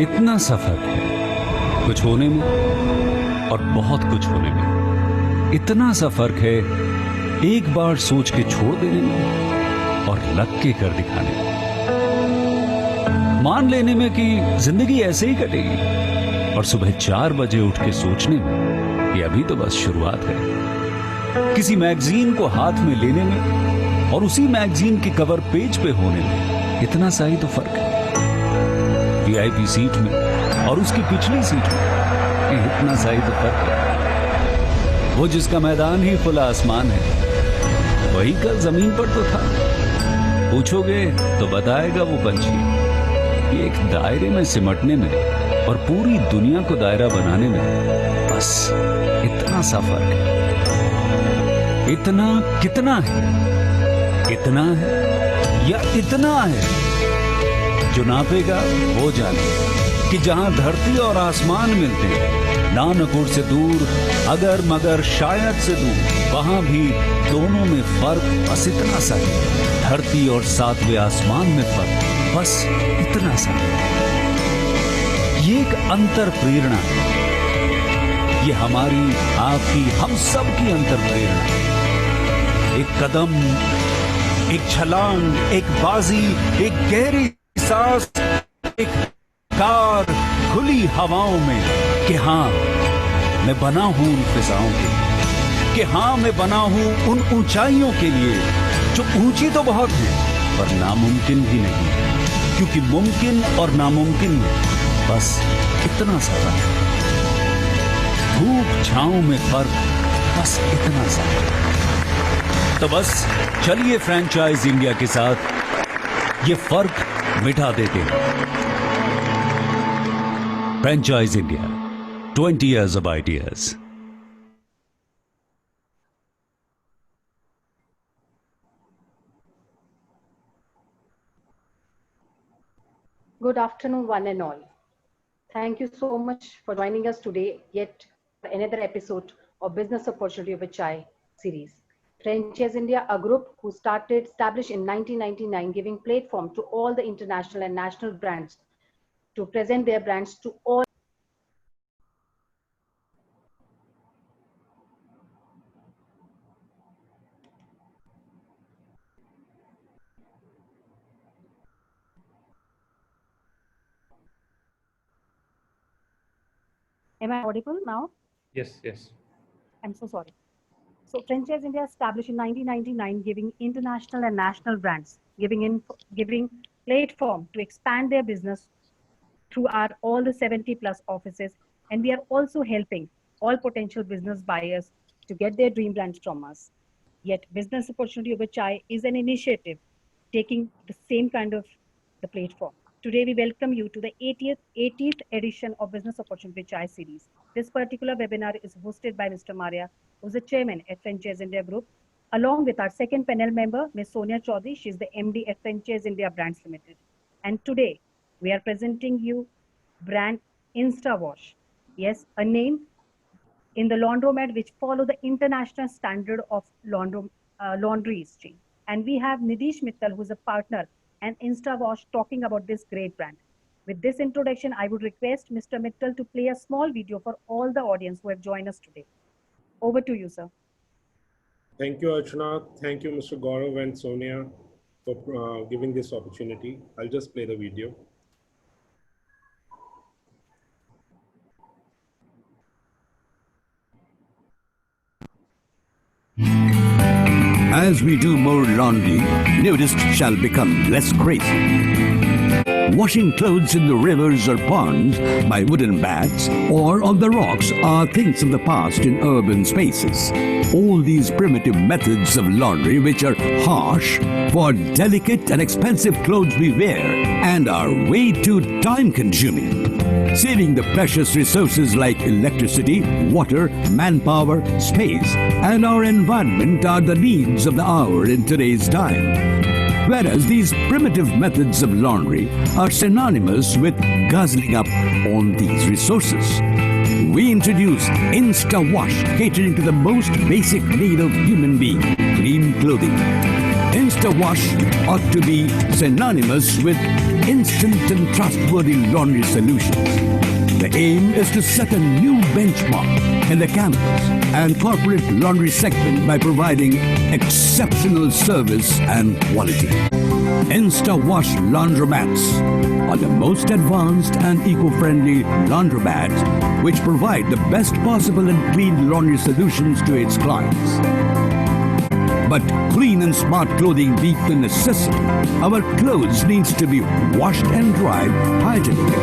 इतना सा फर्क है कुछ होने में और बहुत कुछ होने में। इतना सा फर्क है एक बार सोच के छोड़ देने में और लग के कर दिखाने में। मान लेने में कि जिंदगी ऐसे ही कटेगी और सुबह 4 बजे उठ के सोचने में कि अभी तो बस शुरुआत है। किसी मैगजीन को हाथ में लेने में और उसी मैगजीन की कवर पेज पे होने में इतना सा ही तो फर्क है। वीआईपी सीट में और उसकी पिछली सीट में इतना सा ही तो फर्क है। वो जिसका मैदान ही खुला आसमान है वही कल जमीन पर तो था। पूछोगे तो बताएगा वो पंछी कि एक दायरे में सिमटने में और पूरी दुनिया को दायरा बनाने में बस इतना सा फर्क है। इतना कितना है? इतना है या इतना है? जो नापेगा वो जाने कि जहां धरती और आसमान मिलते हैं, नानपुर से दूर, अगर मगर शायद से दूर, वहां भी दोनों में फर्क बस इतना सा है। धरती और 7वें आसमान में फर्क बस इतना सा है। ये एक अंतर प्रेरणा है। ये हमारी, आपकी, हम सब की अंतर प्रेरणा है। एक कदम, एक छलांग, एक बाजी, एक गहरी सांस, एक कार खुली हवाओं में कि हाँ मैं बना हूं उन फिजाओं के लिए, कि हाँ मैं बना हूं उन ऊंचाइयों के लिए जो ऊंची तो बहुत है पर नामुमकिन भी नहीं है। क्योंकि मुमकिन और नामुमकिन में बस इतना सा फर्क है। धूप छांव में फर्क बस इतना सा। तो बस चलिए फ्रैंचाइज इंडिया के साथ ये फर्क मिटा देते हैं। Franchise India, 20 years of ideas. Good afternoon, one and all. Thank you so much for joining us today, yet another episode of Business Opportunity of a Chai series. Franchiseindia, a group who established in 1999, giving platform to all the international and national brands to present their brands to all. Am I audible now? Yes, yes. I'm so sorry. So Franchiseindia established in 1999, giving international and national brands, giving platform to expand their business through all the 70 plus offices. And we are also helping all potential business buyers to get their dream brands from us. Yet Business Opportunity Over Chai is an initiative taking the same kind of the platform. Today, we welcome you to the 80th edition of Business Opportunity Chai series. This particular webinar is hosted by Mr. Maria, who's the chairman at Franchiseindia Group, along with our second panel member, Ms. Sonia Chaudhary. She's the MD at Franchiseindia Brands Limited. And today, we are presenting you brand InstaWash. Yes, a name in the laundromat which follow the international standard of laundry chain. And we have Nidish Mittal, who's a partner and InstaWash, talking about this great brand. With this introduction, I would request Mr. Mittal to play a small video for all the audience who have joined us today. Over to you, sir. Thank you, Archana. Thank you, Mr. Gaurav and Sonia, for giving this opportunity. I'll just play the video. As we do more laundry, nudists shall become less crazy. Washing clothes in the rivers or ponds by wooden bats or on the rocks are things of the past in urban spaces. All these primitive methods of laundry, which are harsh for delicate and expensive clothes we wear and are way too time-consuming. Saving the precious resources like electricity, water, manpower, space, and our environment are the needs of the hour in today's time. Whereas these primitive methods of laundry are synonymous with guzzling up on these resources. We introduce InstaWash, catering to the most basic need of human being, clean clothing. InstaWash ought to be synonymous with instant and trustworthy laundry solutions. The aim is to set a new benchmark in the campus and corporate laundry segment by providing exceptional service and quality. InstaWash Laundromats are the most advanced and eco-friendly laundromats which provide the best possible and clean laundry solutions to its clients. But clean and smart clothing being the necessity, our clothes needs to be washed and dried hygienically.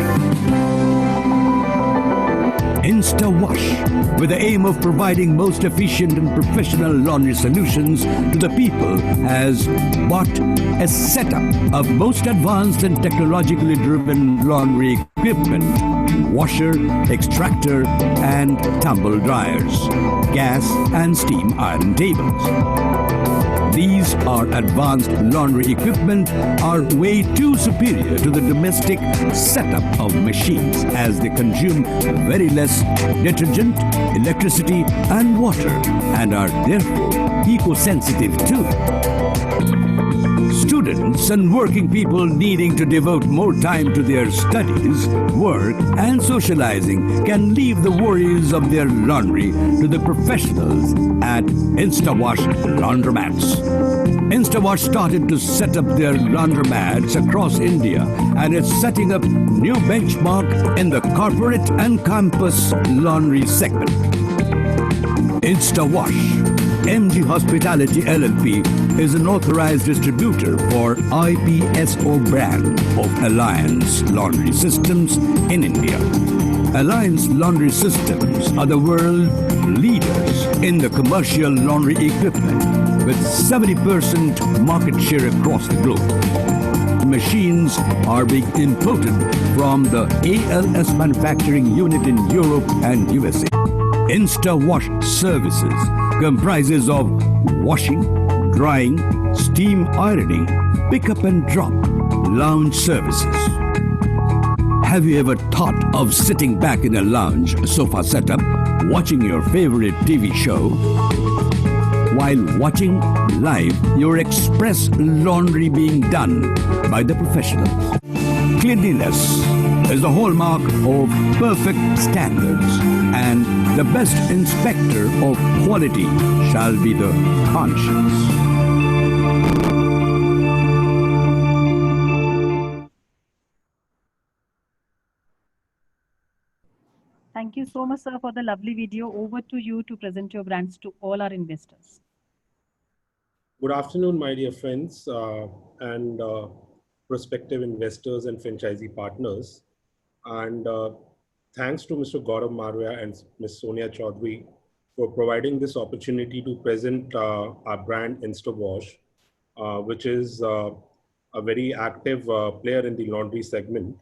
InstaWash, with the aim of providing most efficient and professional laundry solutions to the people, has bought a setup of most advanced and technologically driven laundry equipment: washer, extractor, and tumble dryers, gas and steam iron tables. These are advanced laundry equipment are way too superior to the domestic setup of machines, as they consume very less detergent, electricity and water, and are therefore eco-sensitive too. Students and working people needing to devote more time to their studies, work and socializing can leave the worries of their laundry to the professionals at InstaWash Laundromats. InstaWash started to set up their laundromats across India and is setting up new benchmark in the corporate and campus laundry segment. InstaWash MG Hospitality LLP is an authorized distributor for IPSO brand of Alliance Laundry Systems in India. Alliance Laundry Systems are the world leaders in the commercial laundry equipment with 70% market share across the globe. Machines are being imported from the ALS manufacturing unit in Europe and USA. InstaWash Services comprises of washing, drying, steam ironing, pickup and drop, lounge services. Have you ever thought of sitting back in a lounge sofa setup, watching your favorite TV show? While watching live your express laundry being done by the professionals. Cleanliness is the hallmark of perfect standards, and the best inspector of quality shall be the conscience. Thank you so much, sir, for the lovely video. Over to you to present your brands to all our investors. Good afternoon, my dear friends and prospective investors and franchisee partners. And thanks to Mr. Gaurav Marwia and Ms. Sonia Chaudhary for providing this opportunity to present our brand InstaWash, which is a very active player in the laundry segment.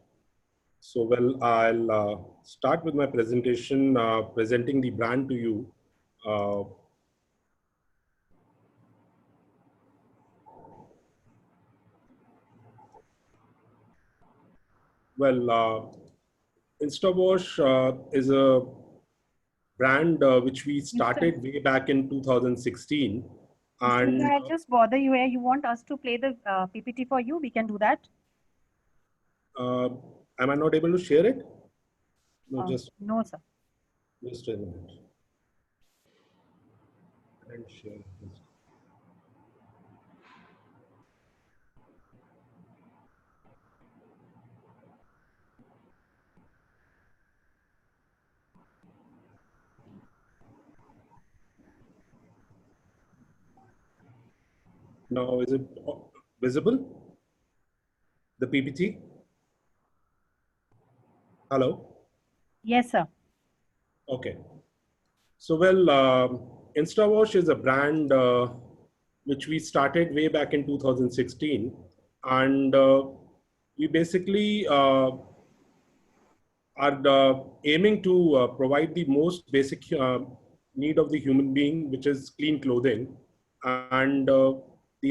So, well, I'll start with my presentation, presenting the brand to you. InstaWash is a brand which we started way back in 2016. And Mr. I'll just bother you here. You want us to play the PPT for you? We can do that. am I not able to share it? No, no, sir. Just a minute. And share this. Now, is it visible? The PPT? Hello? Yes, sir. Okay. So, well, InstaWash is a brand which we started way back in 2016. And we basically are aiming to provide the most basic need of the human being, which is clean clothing. And the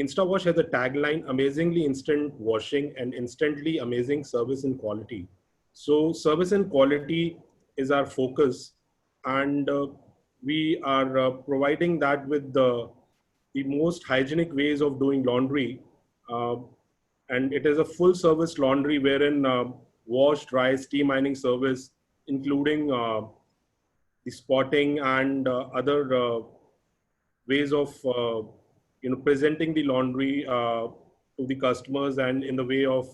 InstaWash has a tagline: amazingly instant washing and instantly amazing service and quality. So service and quality is our focus, and we are providing that with the most hygienic ways of doing laundry. And it is a full service laundry wherein wash, dry, steam ironing service, including the spotting and other ways of presenting the laundry to the customers, and in the way of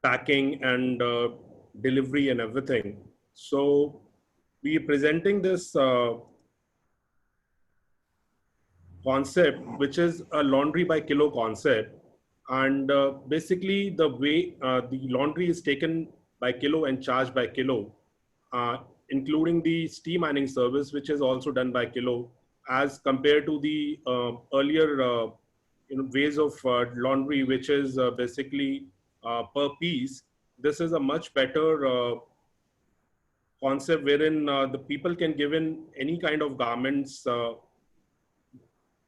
packing and delivery and everything. So we are presenting this concept, which is a laundry by kilo concept. And basically the way the laundry is taken by kilo and charged by kilo, including the steam ironing service, which is also done by kilo, as compared to the earlier ways of laundry, which is basically per piece. This is a much better concept wherein the people can give in any kind of garments,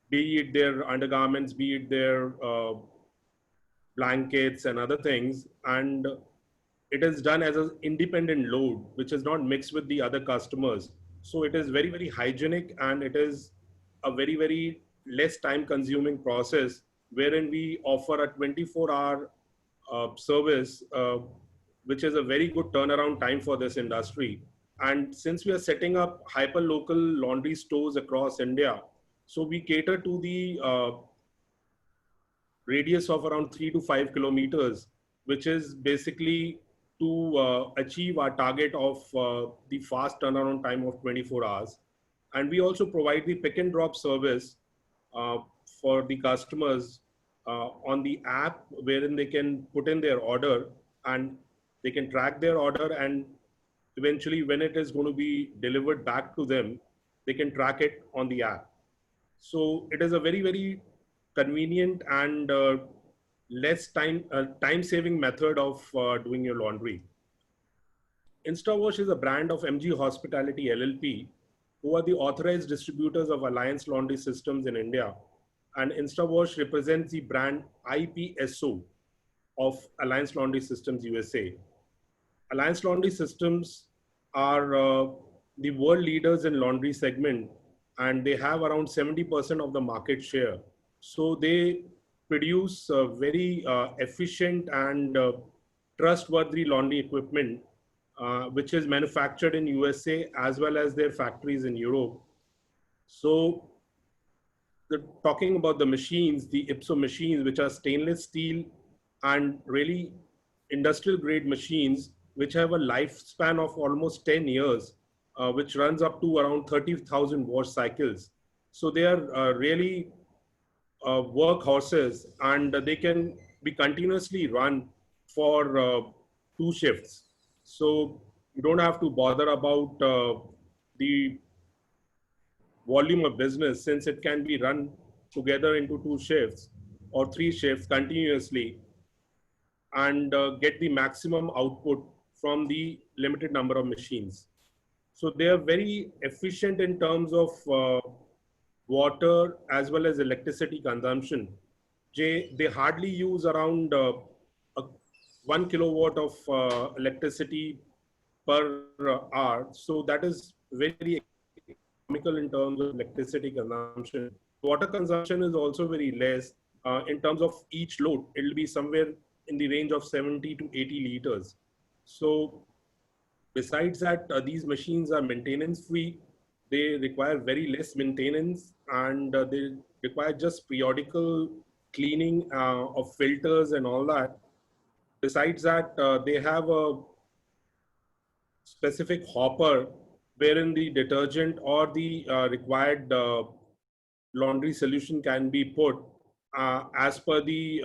be it their undergarments, be it their blankets and other things, and it is done as an independent load, which is not mixed with the other customers. So it is very, very hygienic, and it is a very, very less time consuming process, wherein we offer a 24-hour service, which is a very good turnaround time for this industry. And since we are setting up hyper local laundry stores across India, so we cater to the radius of around 3 to 5 kilometers, which is basically to achieve our target of the fast turnaround time of 24 hours. And we also provide the pick and drop service for the customers on the app, wherein they can put in their order and they can track their order, and eventually when it is going to be delivered back to them, they can track it on the app. So it is a very, very convenient and less time-saving method of doing your laundry. InstaWash is a brand of MG Hospitality LLP, who are the authorized distributors of Alliance Laundry Systems in India. And InstaWash represents the brand IPSO of Alliance Laundry Systems USA. Alliance Laundry Systems are the world leaders in laundry segment, and they have around 70% of the market share. So they produce very efficient and trustworthy laundry equipment, which is manufactured in USA as well as their factories in Europe. So talking about the machines, the IPSO machines, which are stainless steel and really industrial grade machines, which have a lifespan of almost 10 years, which runs up to around 30,000 wash cycles. So they are really workhorses, and they can be continuously run for 2 shifts. So you don't have to bother about the volume of business, since it can be run together into 2 shifts or 3 shifts continuously, and get the maximum output from the limited number of machines. So they are very efficient in terms of water as well as electricity consumption. They hardly use around 1 kilowatt of electricity per hour. So that is very economical in terms of electricity consumption. Water consumption is also very less. In terms of each load, it will be somewhere in the range of 70 to 80 liters. So besides that, these machines are maintenance free. They require very less maintenance, and they require just periodical cleaning of filters and all that. Besides that, they have a specific hopper wherein the detergent or the required laundry solution can be put as per the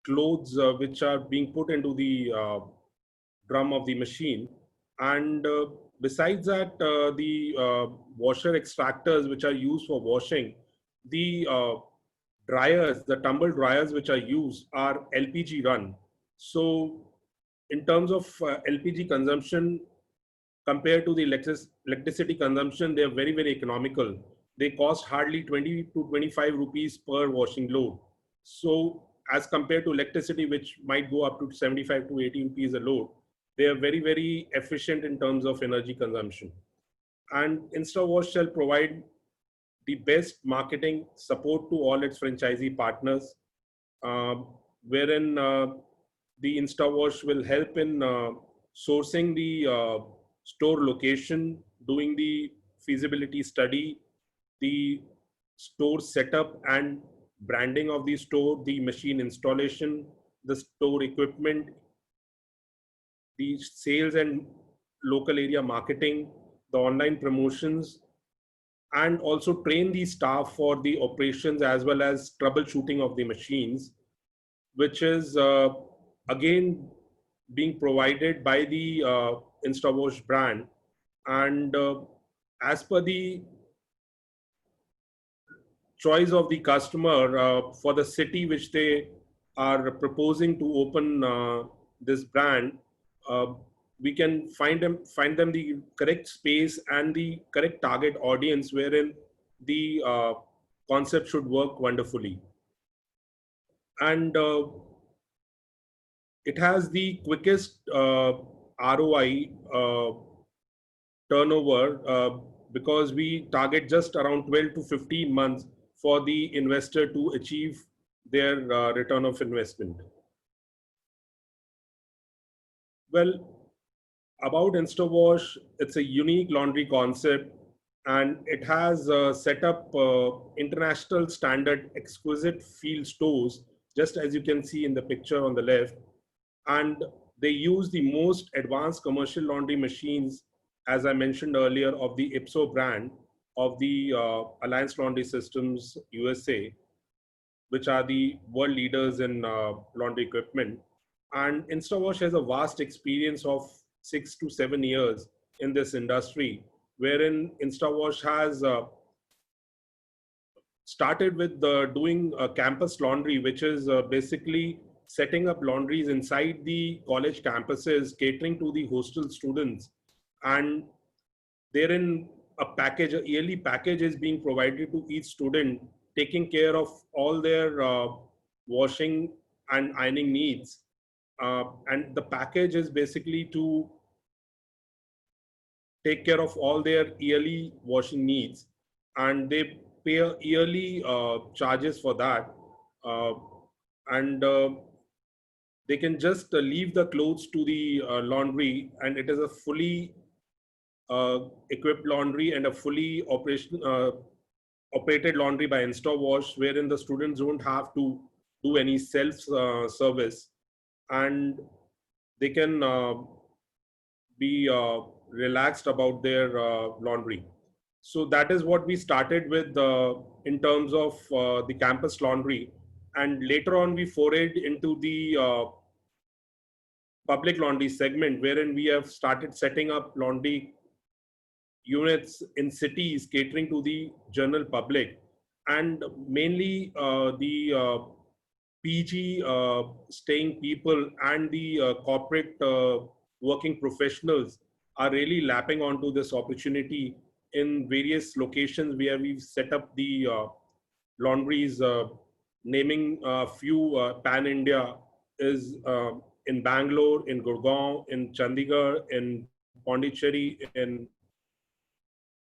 clothes which are being put into the drum of the machine. And besides that, the washer extractors which are used for washing, the dryers, the tumble dryers which are used are LPG run. So in terms of LPG consumption compared to the electricity consumption, they are very, very economical. They cost hardly 20 to 25 rupees per washing load. So as compared to electricity, which might go up to 75 to 80 rupees a load, they are very, very efficient in terms of energy consumption. And InstaWash shall provide the best marketing support to all its franchisee partners. wherein the InstaWash will help in sourcing the store location, doing the feasibility study, the store setup and branding of the store, the machine installation, the store equipment, the sales and local area marketing, the online promotions, and also train the staff for the operations as well as troubleshooting of the machines, which is again being provided by the InstaWash brand. And as per the choice of the customer for the city which they are proposing to open this brand, uh, we can find them the correct space and the correct target audience wherein the concept should work wonderfully. And it has the quickest ROI turnover because we target just around 12 to 15 months for the investor to achieve their return of investment. Well, about InstaWash, it's a unique laundry concept, and it has set up international standard exquisite field stores, just as you can see in the picture on the left. And they use the most advanced commercial laundry machines, as I mentioned earlier, of the Ipso brand of the Alliance Laundry Systems USA, which are the world leaders in laundry equipment. And InstaWash has a vast experience of 6 to 7 years in this industry, wherein InstaWash has started with doing campus laundry, which is basically setting up laundries inside the college campuses, catering to the hostel students. And therein a yearly package is being provided to each student, taking care of all their washing and ironing needs. And the package is basically to take care of all their yearly washing needs, and they pay yearly charges for that. And they can just leave the clothes to the laundry, and it is a fully equipped laundry and a fully operated laundry by InstaWash, wherein the students don't have to do any self service, and they can be relaxed about their laundry. So that is what we started with in terms of the campus laundry. And later on, we forayed into the public laundry segment, wherein we have started setting up laundry units in cities catering to the general public. And mainly the PG staying people and the corporate working professionals are really lapping onto this opportunity in various locations where we've set up the laundries. Naming a few, Pan India is in Bangalore, in Gurgaon, in Chandigarh, in Pondicherry, in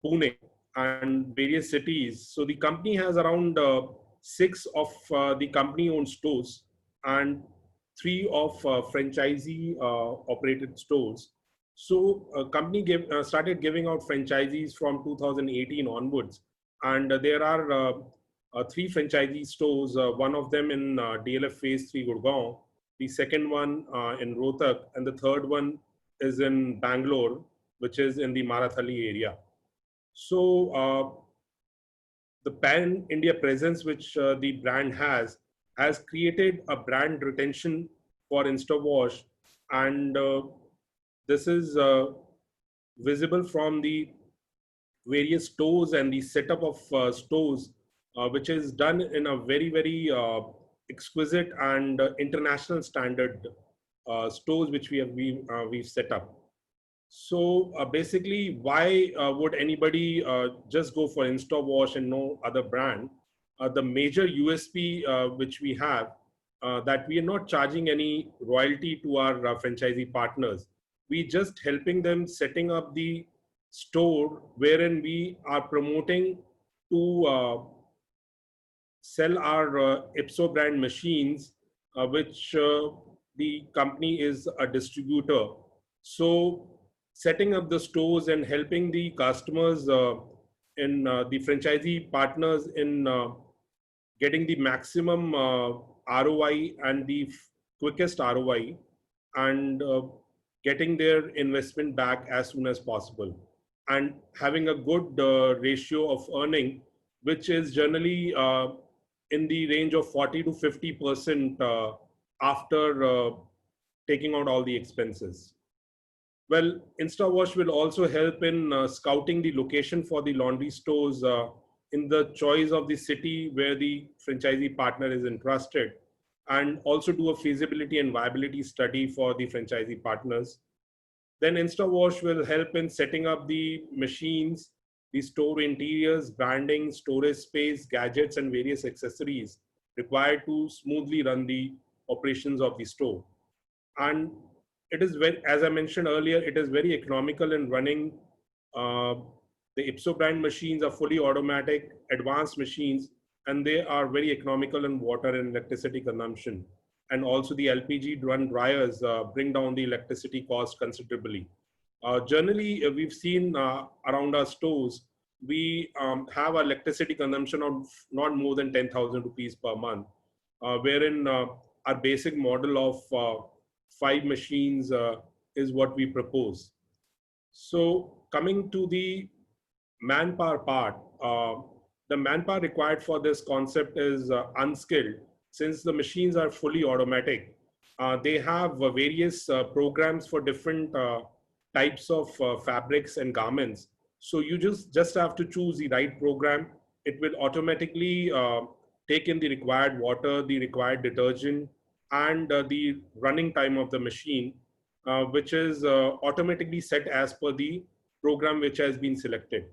Pune, and various cities. So the company has around 6 of the company-owned stores and 3 of franchisee operated stores. So company started giving out franchisees from 2018 onwards, and there are 3 franchisee stores, one of them in DLF Phase 3 Gurgaon, the second one in Rohtak, and the third one is in Bangalore, which is in the Marathali area. So the Pan India presence which the brand has created a brand retention for InstaWash, and this is visible from the various stores and the setup of stores, which is done in a very, very exquisite and international standard stores which we've set up. So basically, why would anybody just go for InstaWash and no other brand? The major USP which we have, that we are not charging any royalty to our franchisee partners. We just helping them setting up the store wherein we are promoting to sell our Ipso brand machines, which the company is a distributor. So setting up the stores and helping the customers in the franchisee partners in getting the maximum ROI and the quickest ROI, and getting their investment back as soon as possible, and having a good ratio of earning, which is generally in the range of 40 to 50% after taking out all the expenses. Well, InstaWash will also help in scouting the location for the laundry stores in the choice of the city where the franchisee partner is interested, and also do a feasibility and viability study for the franchisee partners. Then InstaWash will help in setting up the machines, the store interiors, branding, storage space, gadgets, and various accessories required to smoothly run the operations of the store. And it is very, as I mentioned earlier, it is very economical in running. Uh, the Ipso brand machines are fully automatic, advanced machines, and they are very economical in water and electricity consumption. And also the LPG run dryers bring down the electricity cost considerably. Generally, we've seen around our stores, we have electricity consumption of not more than 10,000 rupees per month, wherein our basic model of 5 machines is what we propose. So coming to the manpower part, the manpower required for this concept is unskilled. Since the machines are fully automatic, they have various programs for different types of fabrics and garments. So you just have to choose the right program. It will automatically take in the required water, the required detergent, and the running time of the machine, which is automatically set as per the program which has been selected.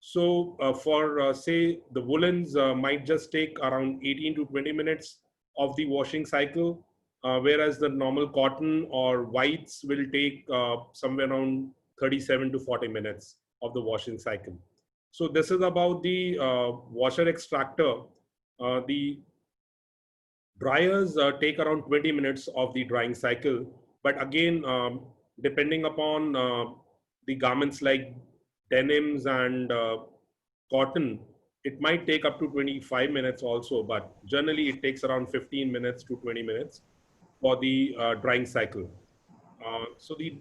So for say the woolens might just take around 18 to 20 minutes of the washing cycle, whereas the normal cotton or whites will take somewhere around 37 to 40 minutes of the washing cycle. So this is about the washer extractor. The dryers take around 20 minutes of the drying cycle. But again, depending upon the garments like denims and cotton, it might take up to 25 minutes also, but generally it takes around 15 minutes to 20 minutes for the drying cycle. So the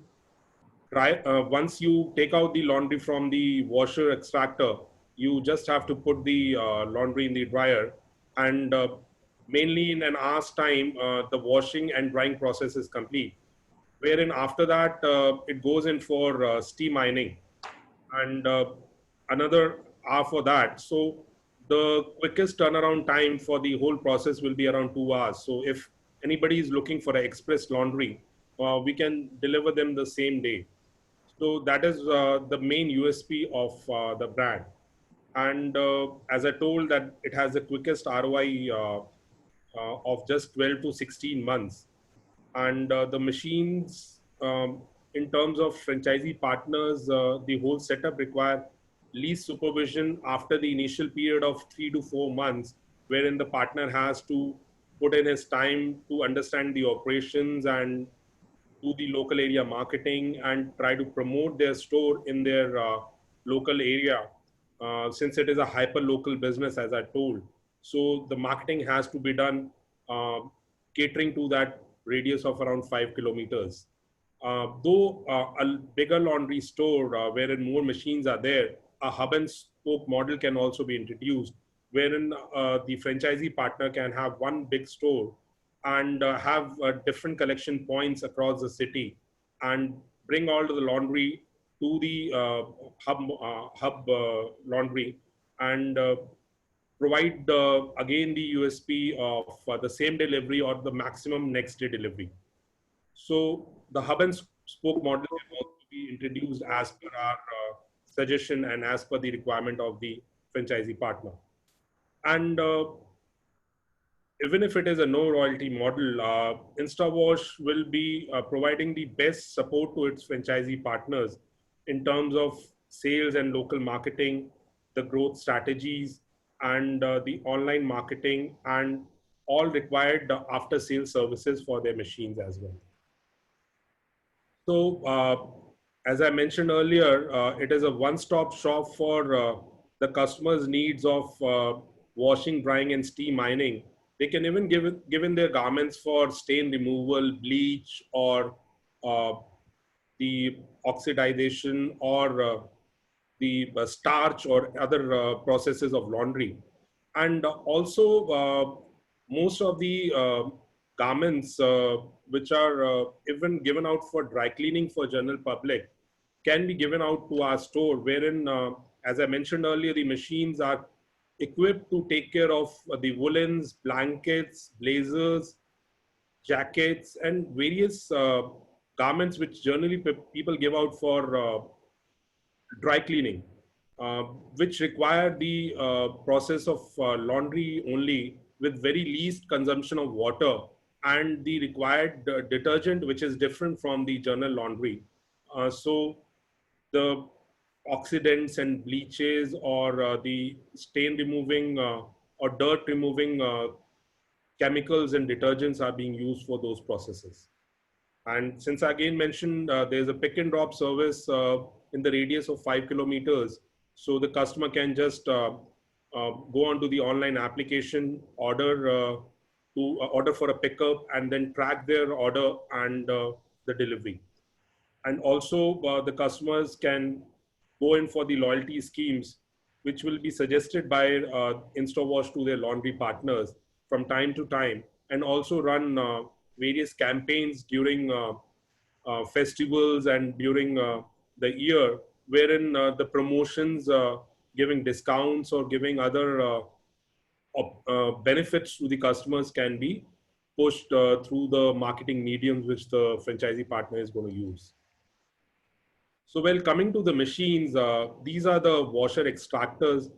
once you take out the laundry from the washer extractor, you just have to put the laundry in the dryer, and mainly in an hour's time, the washing and drying process is complete. Wherein after that, it goes in for steam ironing, and another hour for that. So the quickest turnaround time for the whole process will be around 2 hours. So if anybody is looking for an express laundry, we can deliver them the same day. So that is the main USP of the brand. And as I told, that it has the quickest ROI of just 12 to 16 months. And the machines, in terms of franchisee partners, the whole setup require lease supervision after the initial period of 3 to 4 months, wherein the partner has to put in his time to understand the operations and do the local area marketing and try to promote their store in their local area, since it is a hyper local business, as I told. So the marketing has to be done catering to that radius of around 5 kilometers. Though a bigger laundry store wherein more machines are there, a hub and spoke model can also be introduced, wherein the franchisee partner can have one big store and have different collection points across the city, and bring all of the laundry to the hub laundry, and provide again the USP of the same delivery or the maximum next day delivery. So the hub and spoke model can also be introduced as per our suggestion and as per the requirement of the franchisee partner. And even if it is a no royalty model, InstaWash will be providing the best support to its franchisee partners in terms of sales and local marketing, the growth strategies, and the online marketing, and all required after sales services for their machines as well. So as I mentioned earlier, it is a one-stop shop for the customer's needs of washing, drying, and steam ironing. They can even give in their garments for stain removal, bleach, or uh, the oxidization, or the starch, or other processes of laundry. And also, most of the garments which are even given out for dry cleaning for general public can be given out to our store, wherein, as I mentioned earlier, the machines are equipped to take care of the woolens, blankets, blazers, jackets, and various garments which generally people give out for dry cleaning, uh, which require the process of laundry only, with very least consumption of water, and the required detergent, which is different from the general laundry. So the oxidants and bleaches, or the stain removing or dirt removing chemicals and detergents are being used for those processes. And since I again mentioned, there's a pick and drop service in the radius of 5 kilometers. So the customer can just go onto the online application, order for a pickup, and then track their order and the delivery. And also the customers can go in for the loyalty schemes, which will be suggested by InstaWash to their laundry partners from time to time, and also run various campaigns during festivals and during the year, wherein the promotions, giving discounts or giving other benefits to the customers can be pushed through the marketing mediums which the franchisee partner is going to use. So, well, coming to the machines, these are the washer extractors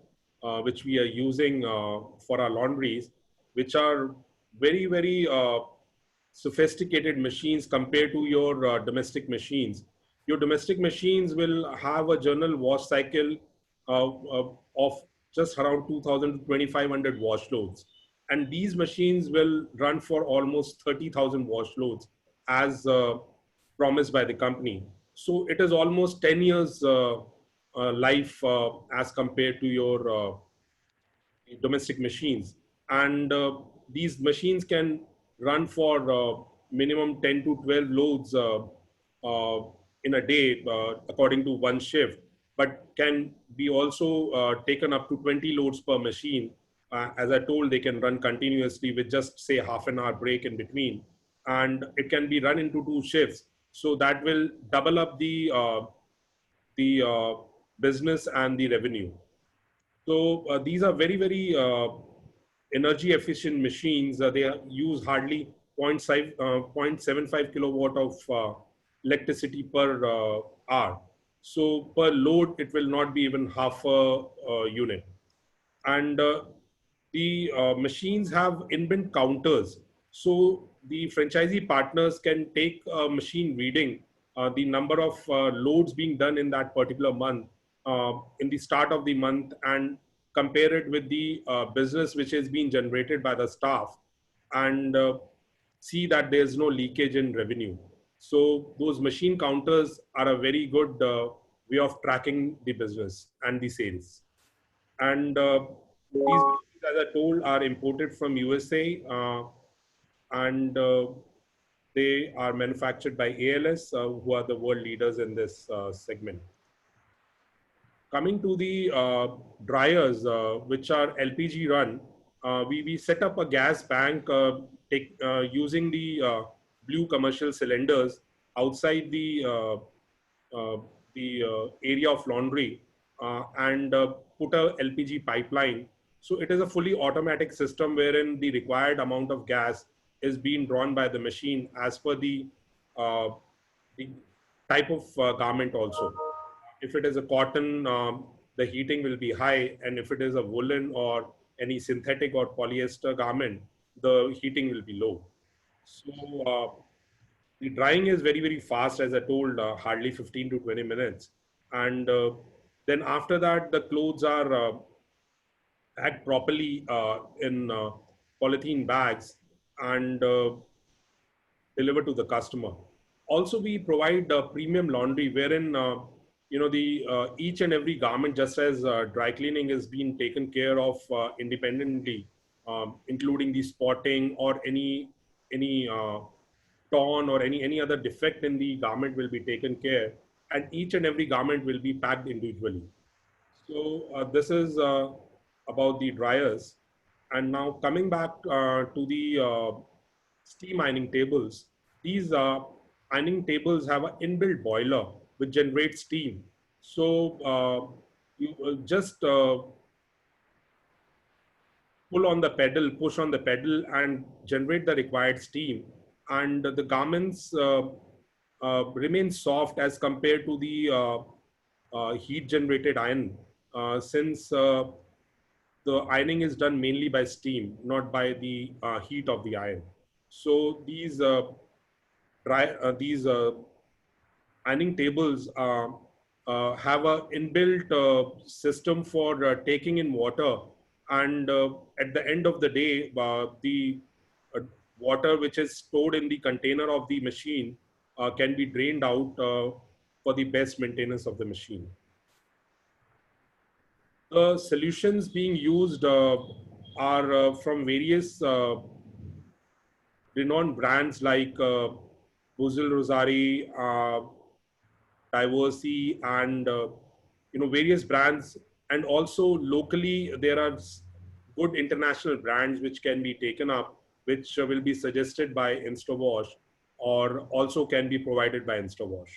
which we are using for our laundries, which are very, very sophisticated machines compared to your domestic machines. Your domestic machines will have a general wash cycle of just around 2,000 to 2,500 wash loads. And these machines will run for almost 30,000 wash loads as promised by the company. So it is almost 10 years life as compared to your domestic machines. And these machines can run for minimum 10 to 12 loads in a day, according to one shift, but can be also taken up to 20 loads per machine. As I told, they can run continuously with just say half an hour break in between, and it can be run into 2 shifts. So that will double up the business and the revenue. So these are very, very energy efficient machines. They use hardly 0.75 kilowatt of electricity per hour. So per load, it will not be even half a unit. And the machines have inbuilt counters. So the franchisee partners can take a machine reading, the number of loads being done in that particular month, in the start of the month, and compare it with the business which is being generated by the staff, and see that there's no leakage in revenue. So those machine counters are a very good way of tracking the business and the sales. And these machines, as I told, are imported from USA, and they are manufactured by ALS, who are the world leaders in this segment. Coming to the dryers, which are LPG run, we set up a gas bank using the blue commercial cylinders outside the area of laundry, and put a LPG pipeline. So it is a fully automatic system wherein the required amount of gas is being drawn by the machine as per the type of garment also. If it is a cotton, the heating will be high, and if it is a woolen or any synthetic or polyester garment, the heating will be low. So the drying is very, very fast, as I told, hardly 15 to 20 minutes. And then after that, the clothes are packed properly in polythene bags and delivered to the customer. Also, we provide premium laundry wherein the each and every garment, just as dry cleaning is being taken care of independently, including the spotting or any torn or any other defect in the garment will be taken care, and each and every garment will be packed individually. So this is about the dryers. And now coming back to the steam ironing tables, these ironing tables have an inbuilt boiler which generates steam. So you just push on the pedal and generate the required steam. And the garments remain soft as compared to the heat generated iron, since the ironing is done mainly by steam, not by the heat of the iron. So these ironing tables have a inbuilt system for taking in water, and at the end of the day, the uh, water which is stored in the container of the machine can be drained out for the best maintenance of the machine. The solutions being used are from various renowned brands like Buzil Rosari, Diversey, and various brands. And also locally, there are good international brands which can be taken up, which will be suggested by InstaWash or also can be provided by InstaWash.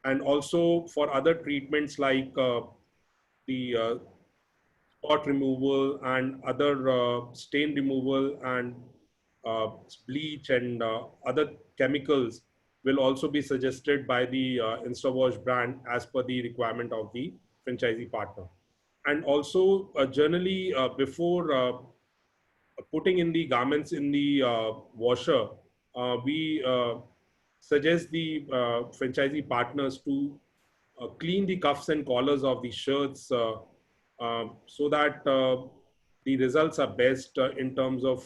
And also for other treatments like the spot removal and other stain removal and bleach and other chemicals will also be suggested by the InstaWash brand as per the requirement of the franchisee partner. And also generally before putting in the garments in the washer, we suggest the franchisee partners to clean the cuffs and collars of the shirts so that the results are best in terms of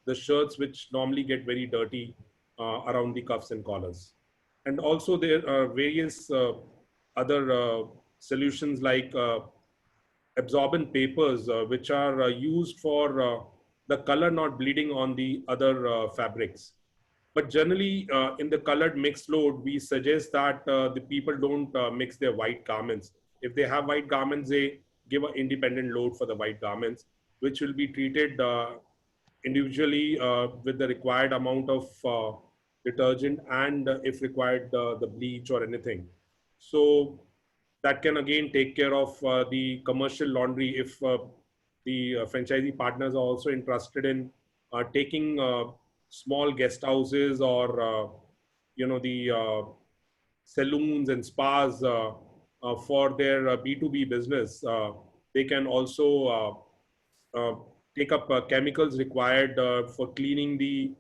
the shirts which normally get very dirty around the cuffs and collars. And also there are various other solutions like absorbent papers which are used for the color not bleeding on the other fabrics. But generally, in the colored mixed load, we suggest that the people don't mix their white garments. If they have white garments, they give an independent load for the white garments, which will be treated individually with the required amount of detergent and, if required, the bleach or anything. So that can again take care of the commercial laundry if the franchisee partners are also interested in taking small guest houses or the saloons and spas for their B2B business. They can also take up chemicals required for cleaning the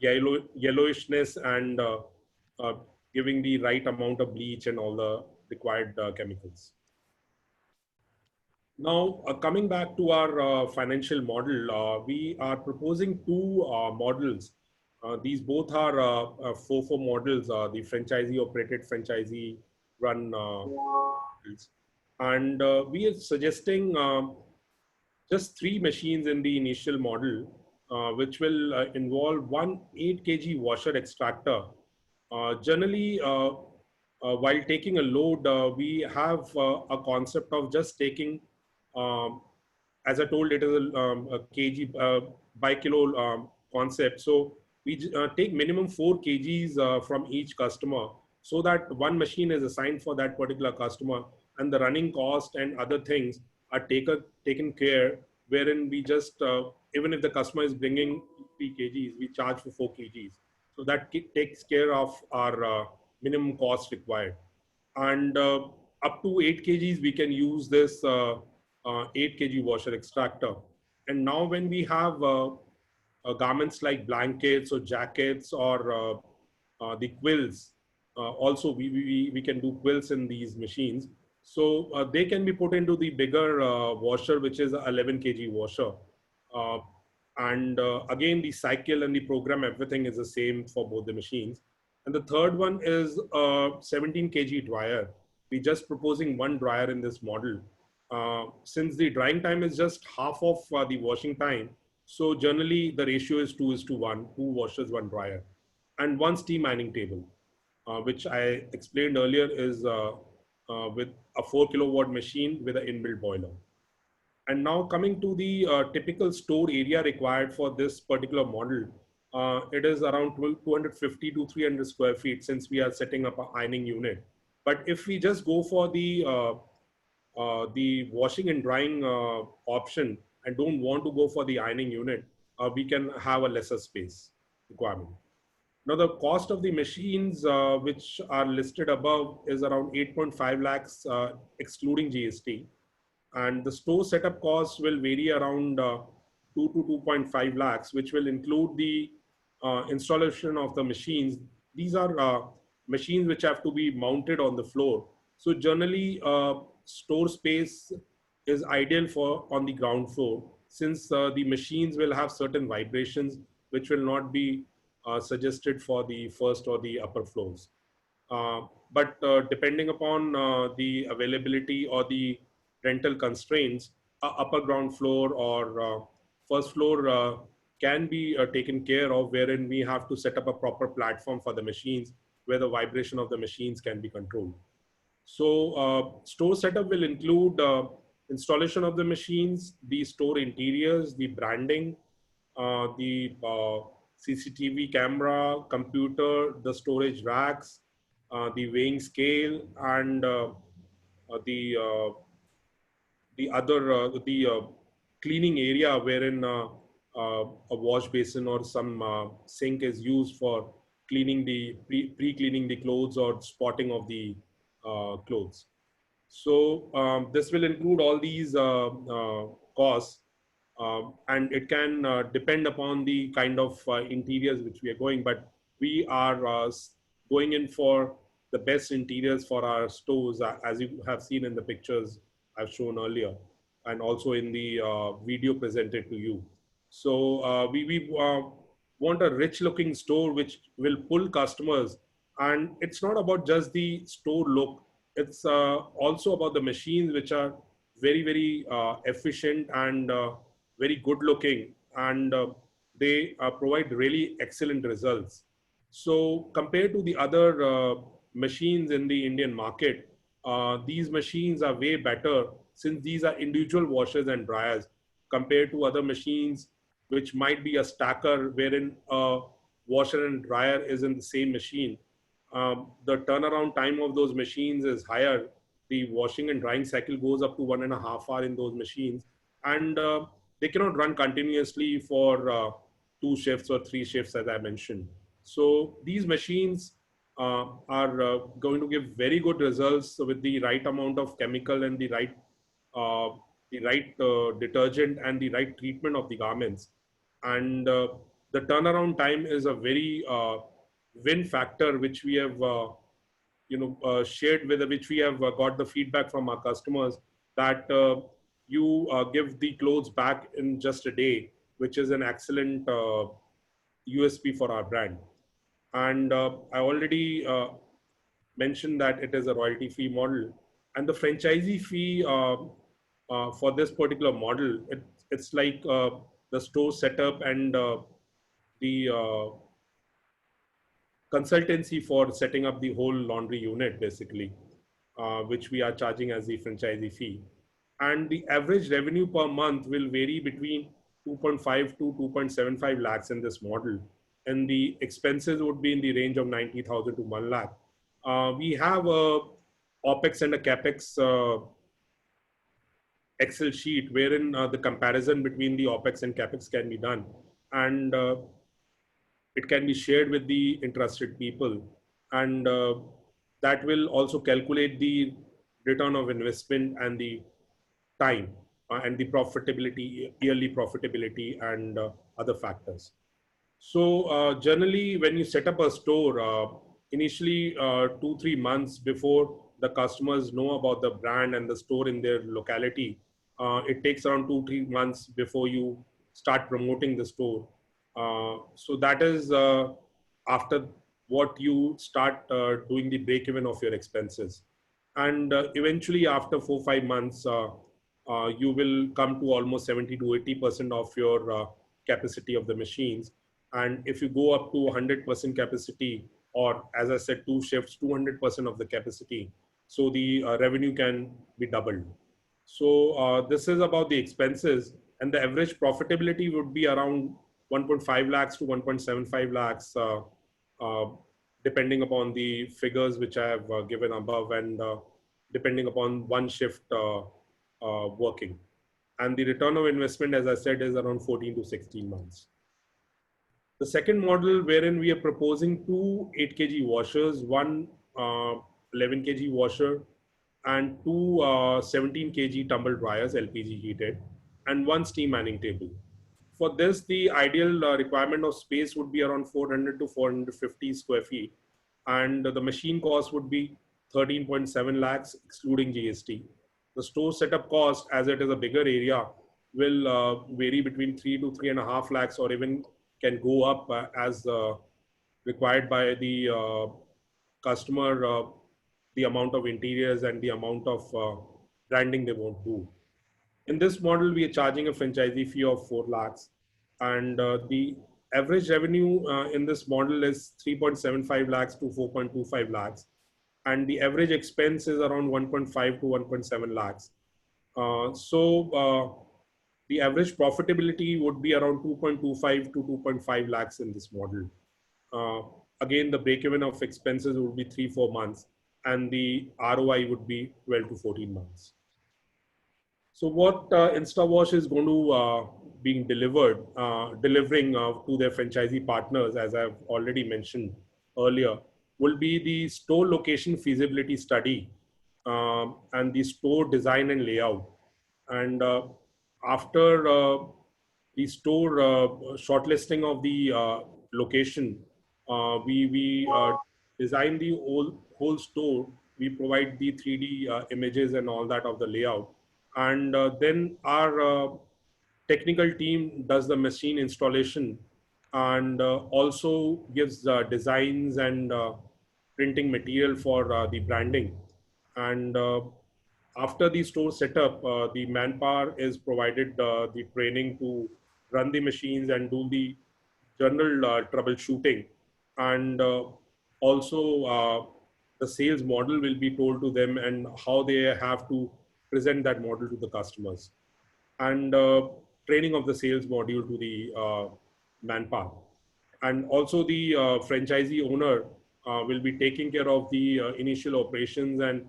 yellowishness and uh, giving the right amount of bleach and all the required chemicals. Now, coming back to our financial model, we are proposing two models. These both are FOFO models, the franchisee operated, franchisee run models. And we are suggesting just 3 machines in the initial model, which will involve one 8 kg washer extractor. Generally, while taking a load, we have a concept of just taking, as I told, it is a kg by kilo concept. So we take minimum 4 kgs from each customer, so that one machine is assigned for that particular customer, and the running cost and other things are taken care, wherein we just, even if the customer is bringing 3 kgs, we charge for 4 kgs. So that takes care of our minimum cost required. And up to 8 kgs, we can use this 8 kg washer extractor. And now when we have garments like blankets or jackets or the quilts, also we can do quilts in these machines. So they can be put into the bigger washer, which is a 11 kg washer. Uh, and again, the cycle and the program, everything is the same for both the machines. And the third one is a 17 kg dryer. We're just proposing one dryer in this model. Since the drying time is just half of the washing time, so generally the ratio is 2:1, 2 washers, 1 dryer, and 1 steam ironing table, which I explained earlier is with a 4 kilowatt machine with an inbuilt boiler. And now coming to the typical store area required for this particular model, it is around 250 to 300 square feet since we are setting up an ironing unit. But if we just go for the washing and drying option and don't want to go for the ironing unit, we can have a lesser space requirement. Now, the cost of the machines which are listed above is around 8.5 lakhs, excluding GST. And the store setup costs will vary around 2 to 2.5 lakhs, which will include the installation of the machines. These are machines which have to be mounted on the floor. So generally, store space is ideal for on the ground floor, since the machines will have certain vibrations which will not be suggested for the first or the upper floors. But depending upon the availability or the rental constraints, upper ground floor or first floor can be taken care of, wherein we have to set up a proper platform for the machines where the vibration of the machines can be controlled. So store setup will include installation of the machines, the store interiors, the branding, the CCTV camera, computer, the storage racks, the weighing scale, and the other cleaning area wherein a wash basin or some sink is used for cleaning the pre-cleaning the clothes or spotting of the clothes. So this will include all these costs, and it can depend upon the kind of interiors which we are going, but we are going in for the best interiors for our stores, as you have seen in the pictures I've shown earlier, and also in the video presented to you. So we want a rich looking store which will pull customers, and it's not about just the store look, it's also about the machines which are very, very efficient and very good looking, and they provide really excellent results. So compared to the other machines in the Indian market, these machines are way better, since these are individual washers and dryers compared to other machines which might be a stacker wherein a washer and dryer is in the same machine. The turnaround time of those machines is higher. The washing and drying cycle goes up to 1.5 hours in those machines, and they cannot run continuously for 2 shifts or 3 shifts, as I mentioned. So these machines are going to give very good results with the right amount of chemical and the right detergent and the right treatment of the garments. And the turnaround time is a very win factor, which we have shared with, which we have got the feedback from our customers, that you give the clothes back in just a day, which is an excellent USP for our brand. And I already mentioned that it is a royalty-free model, and the franchisee fee for this particular model, it's like the store setup and the consultancy for setting up the whole laundry unit, basically, which we are charging as the franchisee fee. And the average revenue per month will vary between 2.5 to 2.75 lakhs in this model. And the expenses would be in the range of 90,000 to 1 lakh. We have a OPEX and a CAPEX Excel sheet wherein the comparison between the OPEX and CAPEX can be done. And it can be shared with the interested people. And that will also calculate the return of investment and the time and the profitability, yearly profitability, and other factors. So generally, when you set up a store, initially 2-3 months before the customers know about the brand and the store in their locality, it takes around 2-3 months before you start promoting the store. So that is after what you start doing the break even of your expenses. And eventually after 4-5 months, you will come to almost 70 to 80% of your capacity of the machines. And if you go up to 100% capacity, or as I said, 2 shifts, 200% of the capacity, so the revenue can be doubled. So this is about the expenses, and the average profitability would be around 1.5 lakhs to 1.75 lakhs, depending upon the figures which I have given above, and depending upon one shift working. And the return of investment, as I said, is around 14 to 16 months. The second model, wherein we are proposing 2 8 kg washers, one 11 kg washer, and 2 17 kg tumble dryers, LPG heated, and 1 steam manning table. For this, the ideal requirement of space would be around 400 to 450 square feet, and the machine cost would be 13.7 lakhs, excluding GST. The store setup cost, as it is a bigger area, will vary between 3 to 3.5 lakhs, or even can go up as required by the customer, the amount of interiors and the amount of branding they want to do. In this model, we are charging a franchisee fee of 4 lakhs, and the average revenue in this model is 3.75 lakhs to 4.25 lakhs, and the average expense is around 1.5 to 1.7 lakhs. The average profitability would be around 2.25 to 2.5 lakhs in this model. Again, the break-even of expenses would be 3-4 months, and the ROI would be 12 to 14 months. So what InstaWash is going to being delivering to their franchisee partners, as I've already mentioned earlier, will be the store location feasibility study and the store design and layout. And after the store shortlisting of the location, we design the whole store. We provide the 3D images and all that of the layout. And then our technical team does the machine installation, and also gives designs and printing material for the branding. And after the store setup, the manpower is provided the training to run the machines and do the general troubleshooting. And also the sales model will be told to them, and how they have to present that model to the customers, and training of the sales module to the manpower. And also the franchisee owner will be taking care of the initial operations, and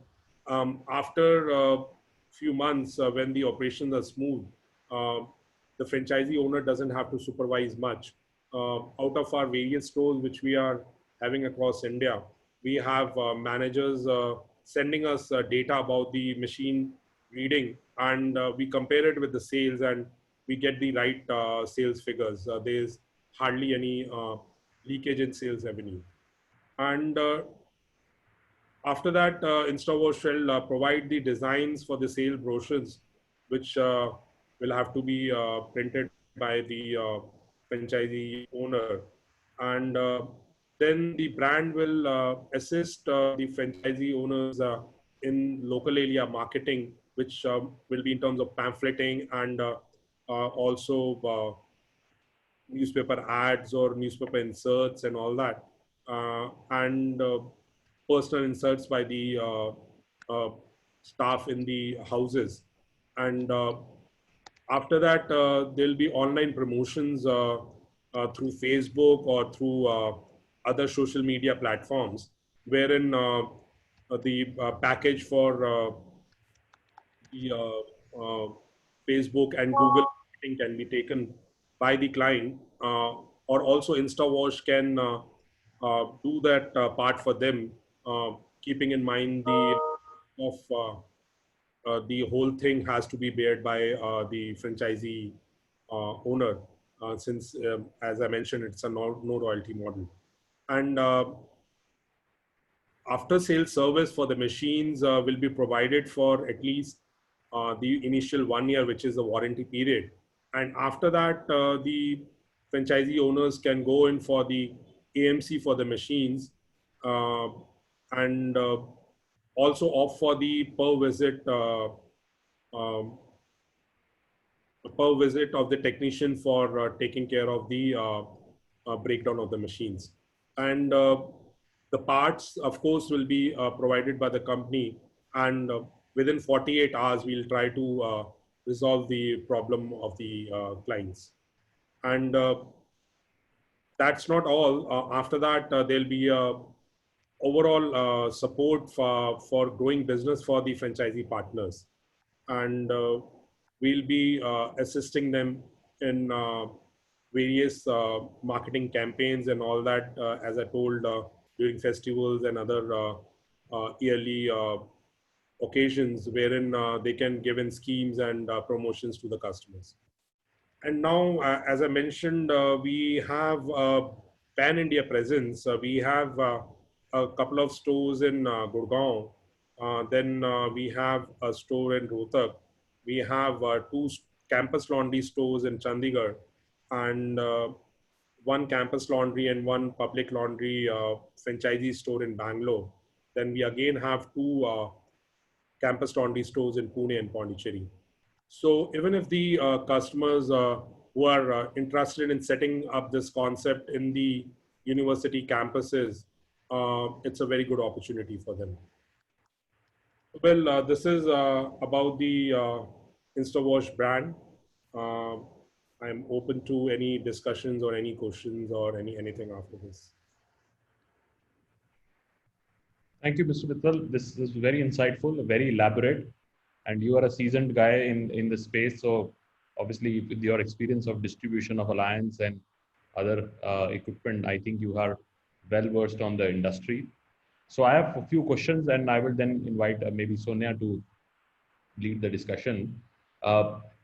after a few months, when the operations are smooth, the franchisee owner doesn't have to supervise much. Out of our various stores which we are having across India, we have managers sending us data about the machine reading, and we compare it with the sales, and we get the right sales figures. There's hardly any leakage in sales revenue. And after that, InstaWash will provide the designs for the sale brochures, which will have to be printed by the franchisee owner. And then the brand will assist the franchisee owners in local area marketing, which will be in terms of pamphleting, and also newspaper ads or newspaper inserts and all that, and personal inserts by the staff in the houses. And after that, there'll be online promotions through Facebook or through other social media platforms, wherein the package for the Facebook and Google marketing can be taken by the client, or also InstaWash can do that part for them, keeping in mind the whole thing has to be bared by the franchisee owner, since, as I mentioned, it's a no royalty model. And after sales service for the machines will be provided for at least the initial 1 year, which is the warranty period. And after that, the franchisee owners can go in for the AMC for the machines, and also opt for the um, per visit of the technician for taking care of the breakdown of the machines. And the parts, of course, will be provided by the company, and within 48 hours, we'll try to resolve the problem of the clients. And that's not all. After that, there'll be overall support for growing business for the franchisee partners. And we'll be assisting them in various marketing campaigns and all that, as I told, during festivals and other yearly occasions, wherein they can give in schemes and promotions to the customers. And now, as I mentioned, we have a pan-India presence. We have a couple of stores in Gurgaon. Then we have a store in Rohtak. We have two campus laundry stores in Chandigarh, and one campus laundry and one public laundry franchisee store in Bangalore. Then we again have two campus laundry stores in Pune and Pondicherry. So even if the customers who are interested in setting up this concept in the university campuses, it's a very good opportunity for them. Well, this is about the InstaWash brand. I'm open to any discussions or any questions or anything after this. Thank you, Mr. Mittal. This is very insightful, very elaborate, and you are a seasoned guy in the space. So obviously with your experience of distribution of Alliance and other equipment, I think you are well versed on the industry. So I have a few questions, and I will then invite maybe Sonia to lead the discussion.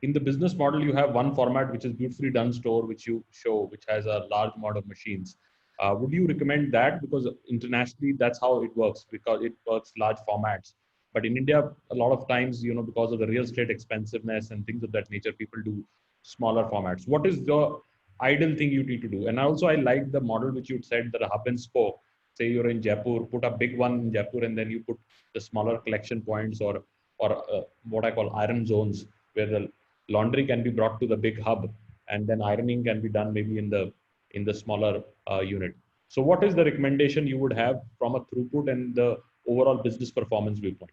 In the business model, you have one format, which is beautifully done store, which you show, which has a large amount of machines. Would you recommend that? Because internationally, that's how it works, because it works large formats. But in India, a lot of times, you know, because of the real estate expensiveness and things of that nature, people do smaller formats. What is the ideal thing you need to do? And also, I like the model which you said, that a hub and spoke. Say you're in Jaipur, put a big one in Jaipur, and then you put the smaller collection points or what I call iron zones, where the laundry can be brought to the big hub, and then ironing can be done maybe in the smaller unit. So what is the recommendation you would have from a throughput and the overall business performance viewpoint?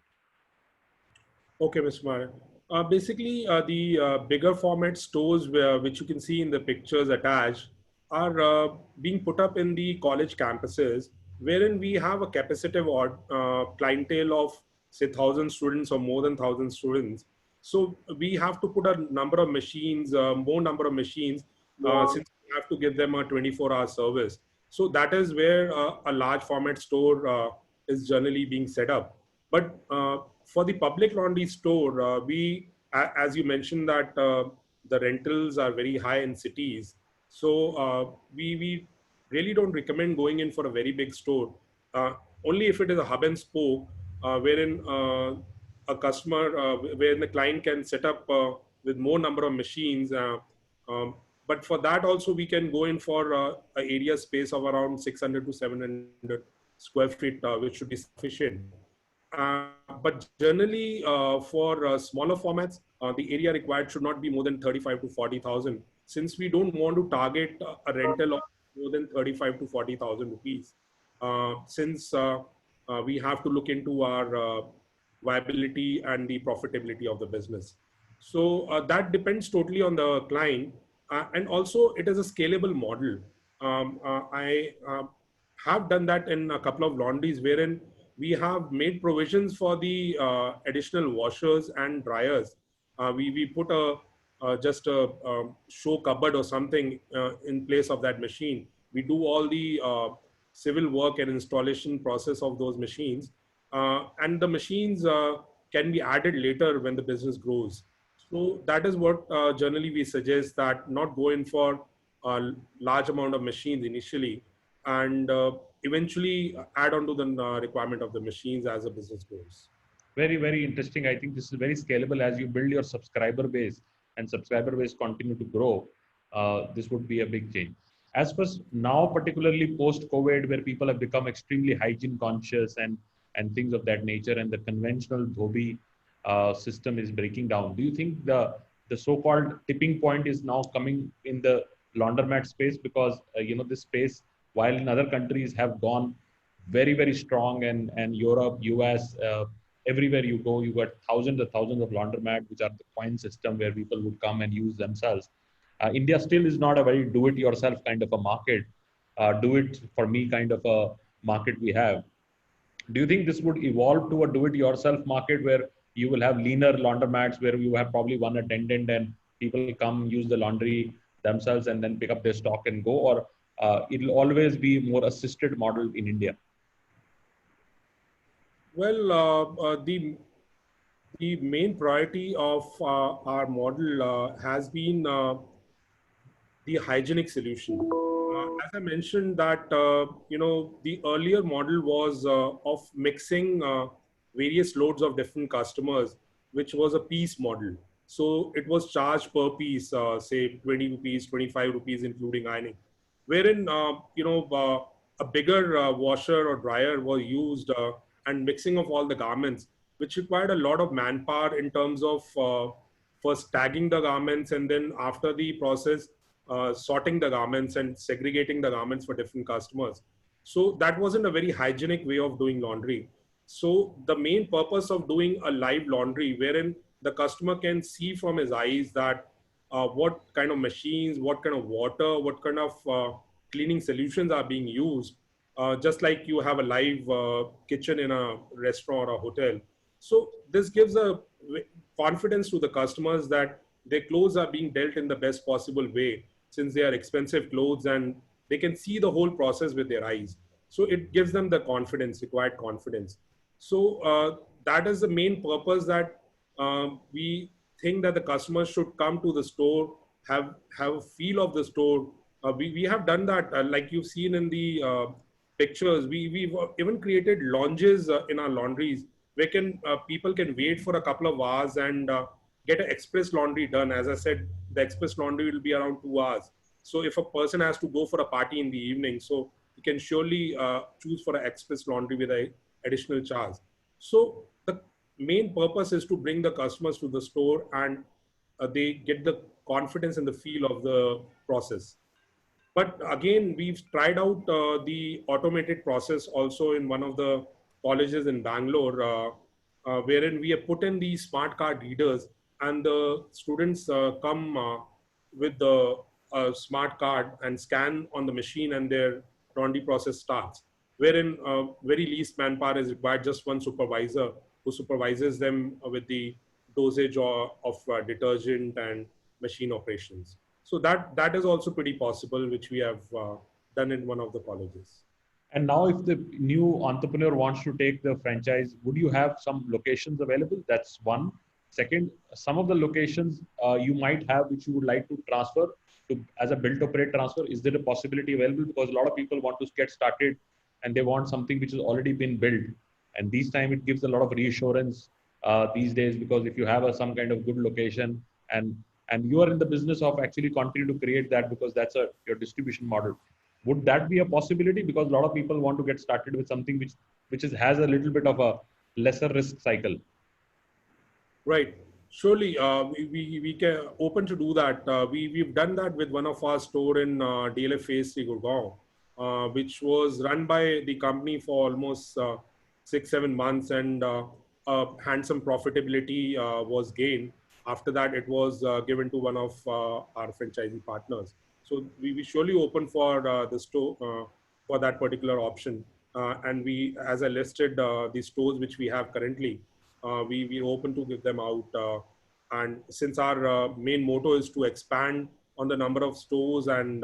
Okay, Mr. Maran. Basically, the bigger format stores, which you can see in the pictures attached, are being put up in the college campuses, wherein we have a capacitive clientele of, say, 1,000 students or more than 1,000 students. So we have to put a number of machines, more number of machines, since we have to give them a 24-hour service. So that is where a large format store is generally being set up. But for the public laundry store, we, as you mentioned, that the rentals are very high in cities. So we really don't recommend going in for a very big store. Only if it is a hub and spoke, wherein a customer, wherein the client can set up with more number of machines. But for that also, we can go in for an area space of around 600 to 700 square feet, which should be sufficient. But generally, for smaller formats, the area required should not be more than 35 to 40,000, since we don't want to target a rental of more than 35 to 40,000 rupees, since we have to look into our viability and the profitability of the business. So that depends totally on the client. And also, it is a scalable model. I have done that in a couple of laundries, wherein we have made provisions for the additional washers and dryers. We put just a show cupboard or something in place of that machine. We do all the civil work and installation process of those machines. And the machines can be added later when the business grows. So that is what generally we suggest, that not go in for a large amount of machines initially. And eventually add on to the requirement of the machines as the business grows. Very, very interesting. I think this is very scalable as you build your subscriber base and subscriber base continue to grow. This would be a big change. As for now, particularly post-COVID, where people have become extremely hygiene conscious and things of that nature, and the conventional dhobi system is breaking down. Do you think the so-called tipping point is now coming in the laundromat space? Because this space, while in other countries have gone very, very strong, and Europe, US, everywhere you go, you got thousands and thousands of laundromat, which are the coin system where people would come and use themselves. India still is not a very do-it-yourself kind of a market, do-it-for-me kind of a market we have. Do you think this would evolve to a do-it-yourself market where you will have leaner laundromats, where you have probably one attendant and people come use the laundry themselves and then pick up their stock and go, or it'll always be more assisted model in India? Well, the main priority of our model has been the hygienic solution. As I mentioned that, the earlier model was of mixing various loads of different customers, which was a piece model. So it was charged per piece, say 20 rupees, 25 rupees, including ironing, wherein, a bigger washer or dryer was used and mixing of all the garments, which required a lot of manpower in terms of first tagging the garments, and then after the process, sorting the garments and segregating the garments for different customers. So that wasn't a very hygienic way of doing laundry. So the main purpose of doing a live laundry, wherein the customer can see from his eyes that what kind of machines, what kind of water, what kind of cleaning solutions are being used, just like you have a live kitchen in a restaurant or a hotel. So this gives a confidence to the customers that their clothes are being dealt in the best possible way, since they are expensive clothes and they can see the whole process with their eyes. So it gives them the confidence, required confidence. So that is the main purpose, that we think that the customers should come to the store, have a feel of the store. We have done that, like you've seen in the pictures. We've even created lounges in our laundries where people can wait for a couple of hours and get an express laundry done. As I said, the express laundry will be around 2 hours. So if a person has to go for a party in the evening, so you can surely choose for an express laundry with an additional charge. So the main purpose is to bring the customers to the store, and they get the confidence and the feel of the process. But again, we've tried out the automated process also in one of the colleges in Bangalore, wherein we have put in the smart card readers, and the students come with the smart card and scan on the machine, and their laundry process starts, wherein very least manpower is required, just one supervisor who supervises them with the dosage of detergent and machine operations. So that is also pretty possible, which we have done in one of the colleges. And now if the new entrepreneur wants to take the franchise, would you have some locations available? That's one. Second, some of the locations you might have which you would like to transfer to as a build operate transfer. Is there a possibility available? Because a lot of people want to get started and they want something which has already been built. And this time it gives a lot of reassurance these days, because if you have some kind of good location and you are in the business of actually continue to create that, because that's your distribution model. Would that be a possibility? Because a lot of people want to get started with something which has a little bit of a lesser risk cycle. Right. Surely, we can open to do that. We've done that with one of our store in DLF Phase 3 Gurgaon, which was run by the company for almost 6-7 months, and handsome profitability was gained. After that, it was given to one of our franchisee partners. So we surely open for the store for that particular option. And we, as I listed, the stores which we have currently, we open to give them out. And since our main motto is to expand on the number of stores and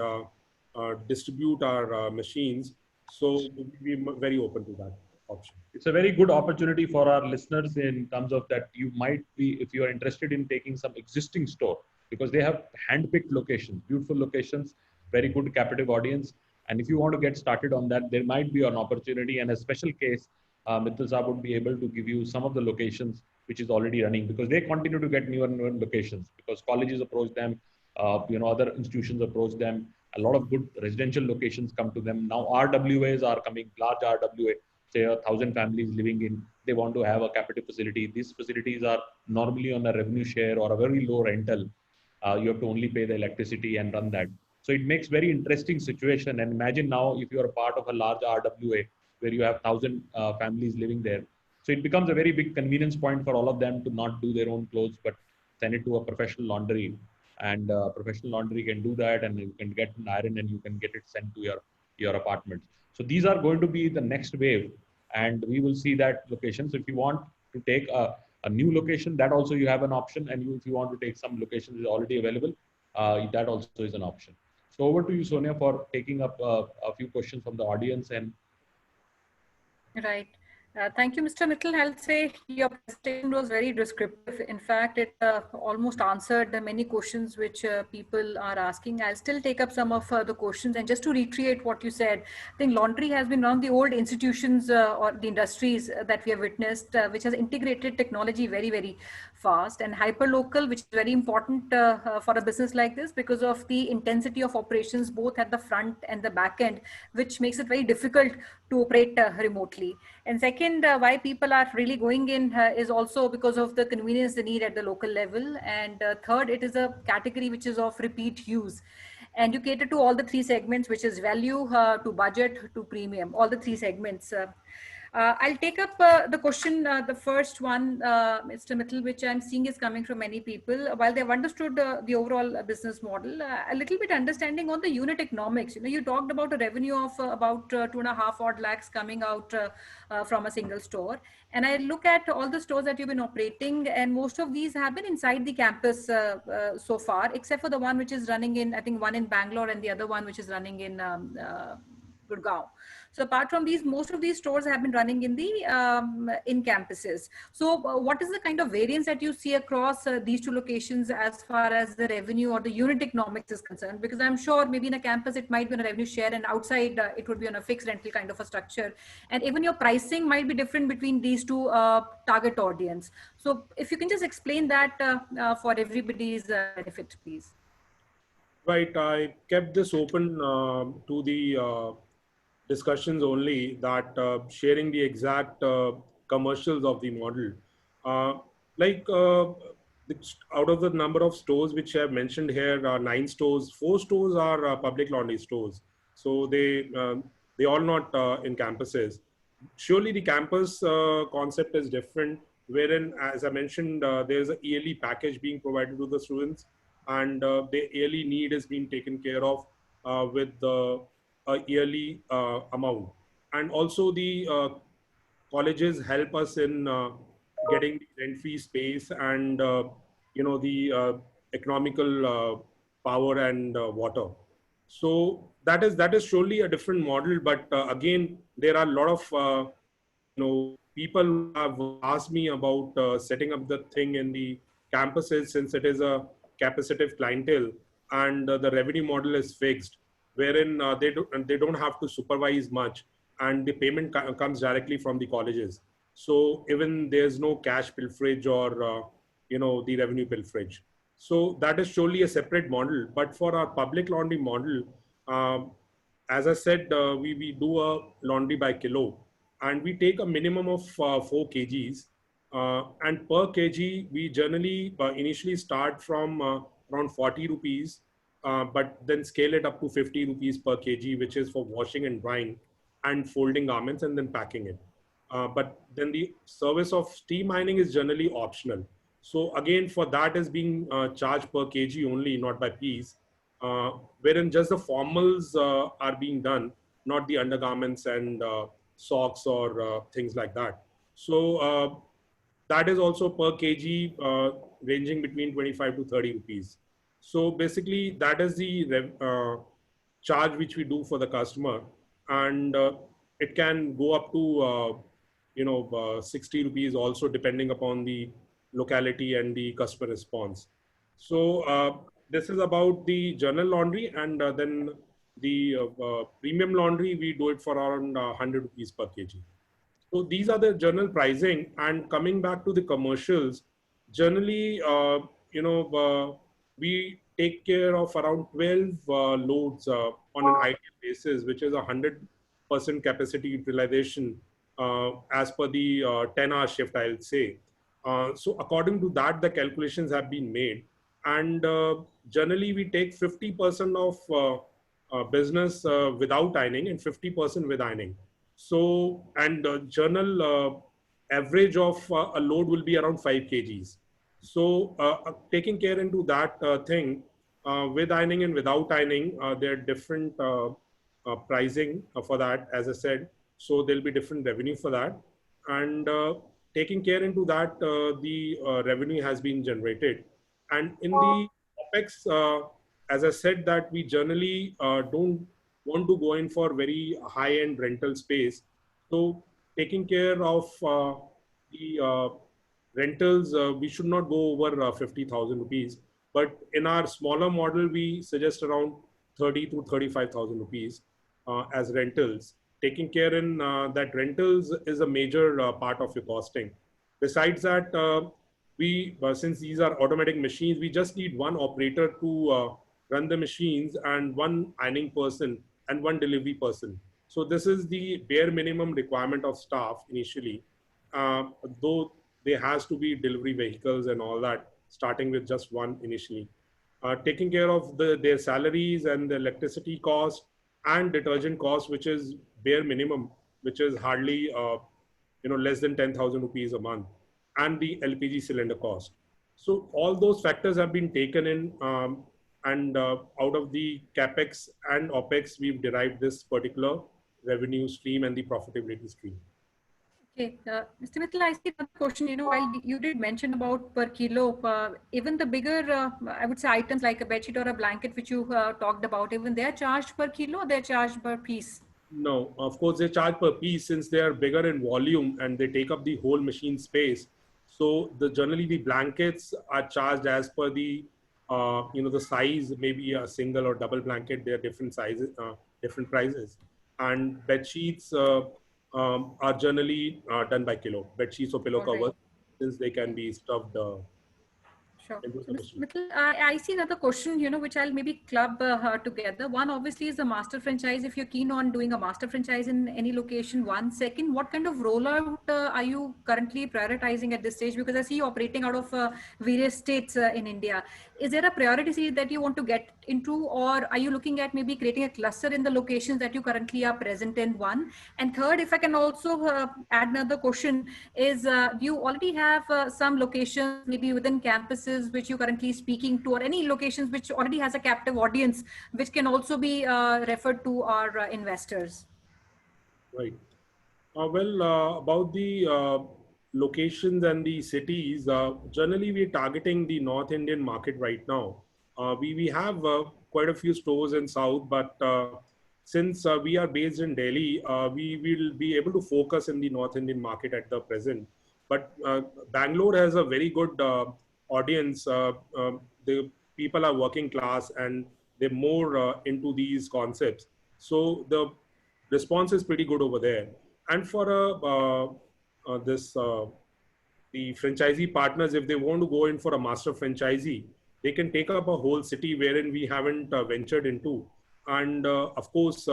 distribute our machines, so we're very open to that option. It's a very good opportunity for our listeners in terms of that you might be, if you are interested in taking some existing store, because they have hand-picked locations, beautiful locations, very good captive audience, And if you want to get started on that, there might be an opportunity and a special case. Mittal Saab would be able to give you some of the locations which is already running, because they continue to get newer and newer locations, because colleges approach them, other institutions approach them. A lot of good residential locations come to them. Now RWAs are coming, large RWA, say 1,000 families living in, they want to have a captive facility. These facilities are normally on a revenue share or a very low rental. You have to only pay the electricity and run that. So it makes very interesting situation. And imagine now if you are a part of a large RWA where you have 1,000 families living there. So it becomes a very big convenience point for all of them to not do their own clothes, but send it to a professional laundry. And professional laundry can do that, and you can get an iron and you can get it sent to your apartment. So these are going to be the next wave, and we will see that locations. If you want to take a new location, that also you have an option. And if you want to take some locations that is already available, that also is an option. So over to you, Sonia, for taking up a few questions from the audience. And right. Thank you, Mr. Mittal. I'll say your presentation was very descriptive. In fact, it almost answered the many questions which people are asking. I'll still take up some of the questions. And just to reiterate what you said, I think laundry has been one of the old institutions or the industries that we have witnessed, which has integrated technology very, very fast and hyper-local, which is very important for a business like this because of the intensity of operations, both at the front and the back end, which makes it very difficult to operate remotely. And second, why people are really going in is also because of the convenience they need at the local level. And third, it is a category which is of repeat use. And you cater to all the three segments, which is value, to budget, to premium, all the three segments. I'll take up the question, the first one, Mr. Mittal, which I'm seeing is coming from many people. While they've understood the overall business model, a little bit understanding on the unit economics. You talked about a revenue of about 2.5 odd lakhs coming out from a single store. And I look at all the stores that you've been operating, and most of these have been inside the campus so far, except for the one which is running in, I think one in Bangalore and the other one which is running in Gurgaon. So apart from these, most of these stores have been running in the in campuses. So what is the kind of variance that you see across these two locations as far as the revenue or the unit economics is concerned? Because I'm sure maybe in a campus it might be on a revenue share, and outside it would be on a fixed rental kind of a structure. And even your pricing might be different between these two target audience. So if you can just explain that for everybody's benefit, please. Right, I kept this open to the discussions only, that sharing the exact commercials of the model. Out of the number of stores which I have mentioned here, 9 stores, 4 stores are public laundry stores. So they all not in campuses. Surely the campus concept is different, wherein, as I mentioned, there is a yearly package being provided to the students, and their yearly need is being taken care of with the yearly amount. And also the colleges help us in getting the rent-free space and the economical power and water. So that is surely a different model. But again, there are a lot of people who have asked me about setting up the thing in the campuses, since it is a capacitive clientele and the revenue model is fixed, wherein they don't have to supervise much, and the payment comes directly from the colleges. So even there's no cash pilferage or the revenue pilferage. So that is surely a separate model. But for our public laundry model, as I said, we do a laundry by kilo, and we take a minimum of 4 kgs. And per kg, we generally initially start from around 40 rupees, but then scale it up to 50 rupees per kg, which is for washing and drying and folding garments and then packing it. But then the service of steam ironing is generally optional. So again, for that is being charged per kg only, not by piece, wherein just the formals are being done, not the undergarments and socks or things like that. So that is also per kg, ranging between 25 to 30 rupees. So basically, that is the charge which we do for the customer, and it can go up to 60 rupees also, depending upon the locality and the customer response. So this is about the general laundry, and then The premium laundry, we do it for around 100 rupees per kg. So these are the general pricing. And coming back to the commercials, generally, we take care of around 12 loads on an ideal basis, which is 100% capacity utilization as per the 10-hour shift, I'll say. So according to that, the calculations have been made. And generally, we take 50% of business without ironing and 50% with ironing. So, and journal average of a load will be around 5 kgs. So, taking care into that thing, with ironing and without ironing, there are different pricing for that, as I said. So, there'll be different revenue for that. And taking care into that, the revenue has been generated. And in the OPEX, as I said, that we generally don't want to go in for very high-end rental space. So taking care of the rentals, we should not go over 50,000 rupees. But in our smaller model, we suggest around 30 to 35,000 rupees as rentals. Taking care in that rentals is a major part of your costing. Besides that, since these are automatic machines, we just need one operator to run the machines and one ironing person and one delivery person. So this is the bare minimum requirement of staff initially, though there has to be delivery vehicles and all that, starting with just one initially. Taking care of their salaries and the electricity cost and detergent cost, which is bare minimum, which is hardly less than 10,000 rupees a month, and the LPG cylinder cost. So all those factors have been taken in, and out of the capex and opex, we've derived this particular revenue stream and the profitability stream. Okay, Mr. Mittal, I see another question. While you did mention about per kilo, even the bigger, I would say, items like a bedsheet or a blanket, which you talked about, even they're charged per kilo, or they're charged per piece? No, of course they charge per piece since they are bigger in volume and they take up the whole machine space. So generally the blankets are charged as per the the size, maybe a single or double blanket. They are different sizes, different prices. And bed sheets are generally done by kilo. Bed sheets or pillow covers, since they can be stuffed. Sure. So, Mr. Mittal, I see another question, which I'll maybe club together. One, obviously, is the master franchise. If you're keen on doing a master franchise in any location. One, second, what kind of rollout are you currently prioritizing at this stage? Because I see you operating out of various states in India. Is there a priority that you want to get into, or are you looking at maybe creating a cluster in the locations that you currently are present in? One. And third, if I can also add another question, is do you already have some locations, maybe within campuses, which you're currently speaking to, or any locations which already has a captive audience, which can also be referred to our investors? Right. About the locations and the cities, generally we're targeting the North Indian market right now. We have quite a few stores in South, but since we are based in Delhi, we will be able to focus in the North Indian market at the present. But Bangalore has a very good audience. The people are working class and they're more into these concepts. So the response is pretty good over there. And for the franchisee partners, if they want to go in for a master franchisee, they can take up a whole city wherein we haven't ventured into. And of course,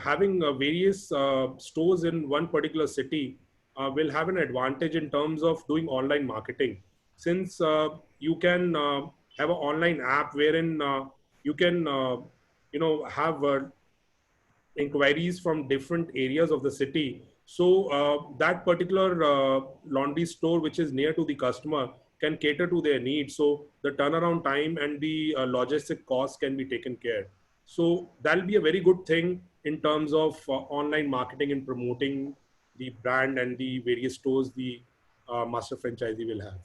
having various stores in one particular city will have an advantage in terms of doing online marketing. Since you can have an online app wherein you can, have inquiries from different areas of the city. So that particular laundry store, which is near to the customer, can cater to their needs. So the turnaround time and the logistic costs can be taken care. So that'll be a very good thing in terms of online marketing and promoting the brand and the various stores the master franchisee will have.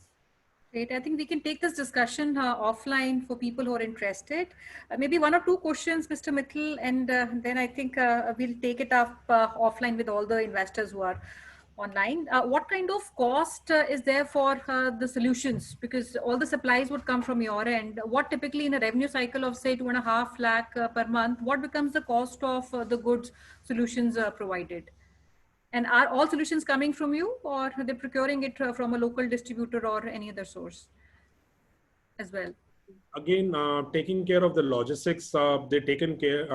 Great. I think we can take this discussion offline for people who are interested. Maybe one or two questions, Mr. Mittal, and then I think we'll take it up offline with all the investors who are online. What kind of cost is there for the solutions? Because all the supplies would come from your end. What typically in a revenue cycle of say 2.5 lakh per month, what becomes the cost of the goods solutions provided? And are all solutions coming from you, or are they procuring it from a local distributor or any other source as well? Again, taking care of the logistics, they're taken care,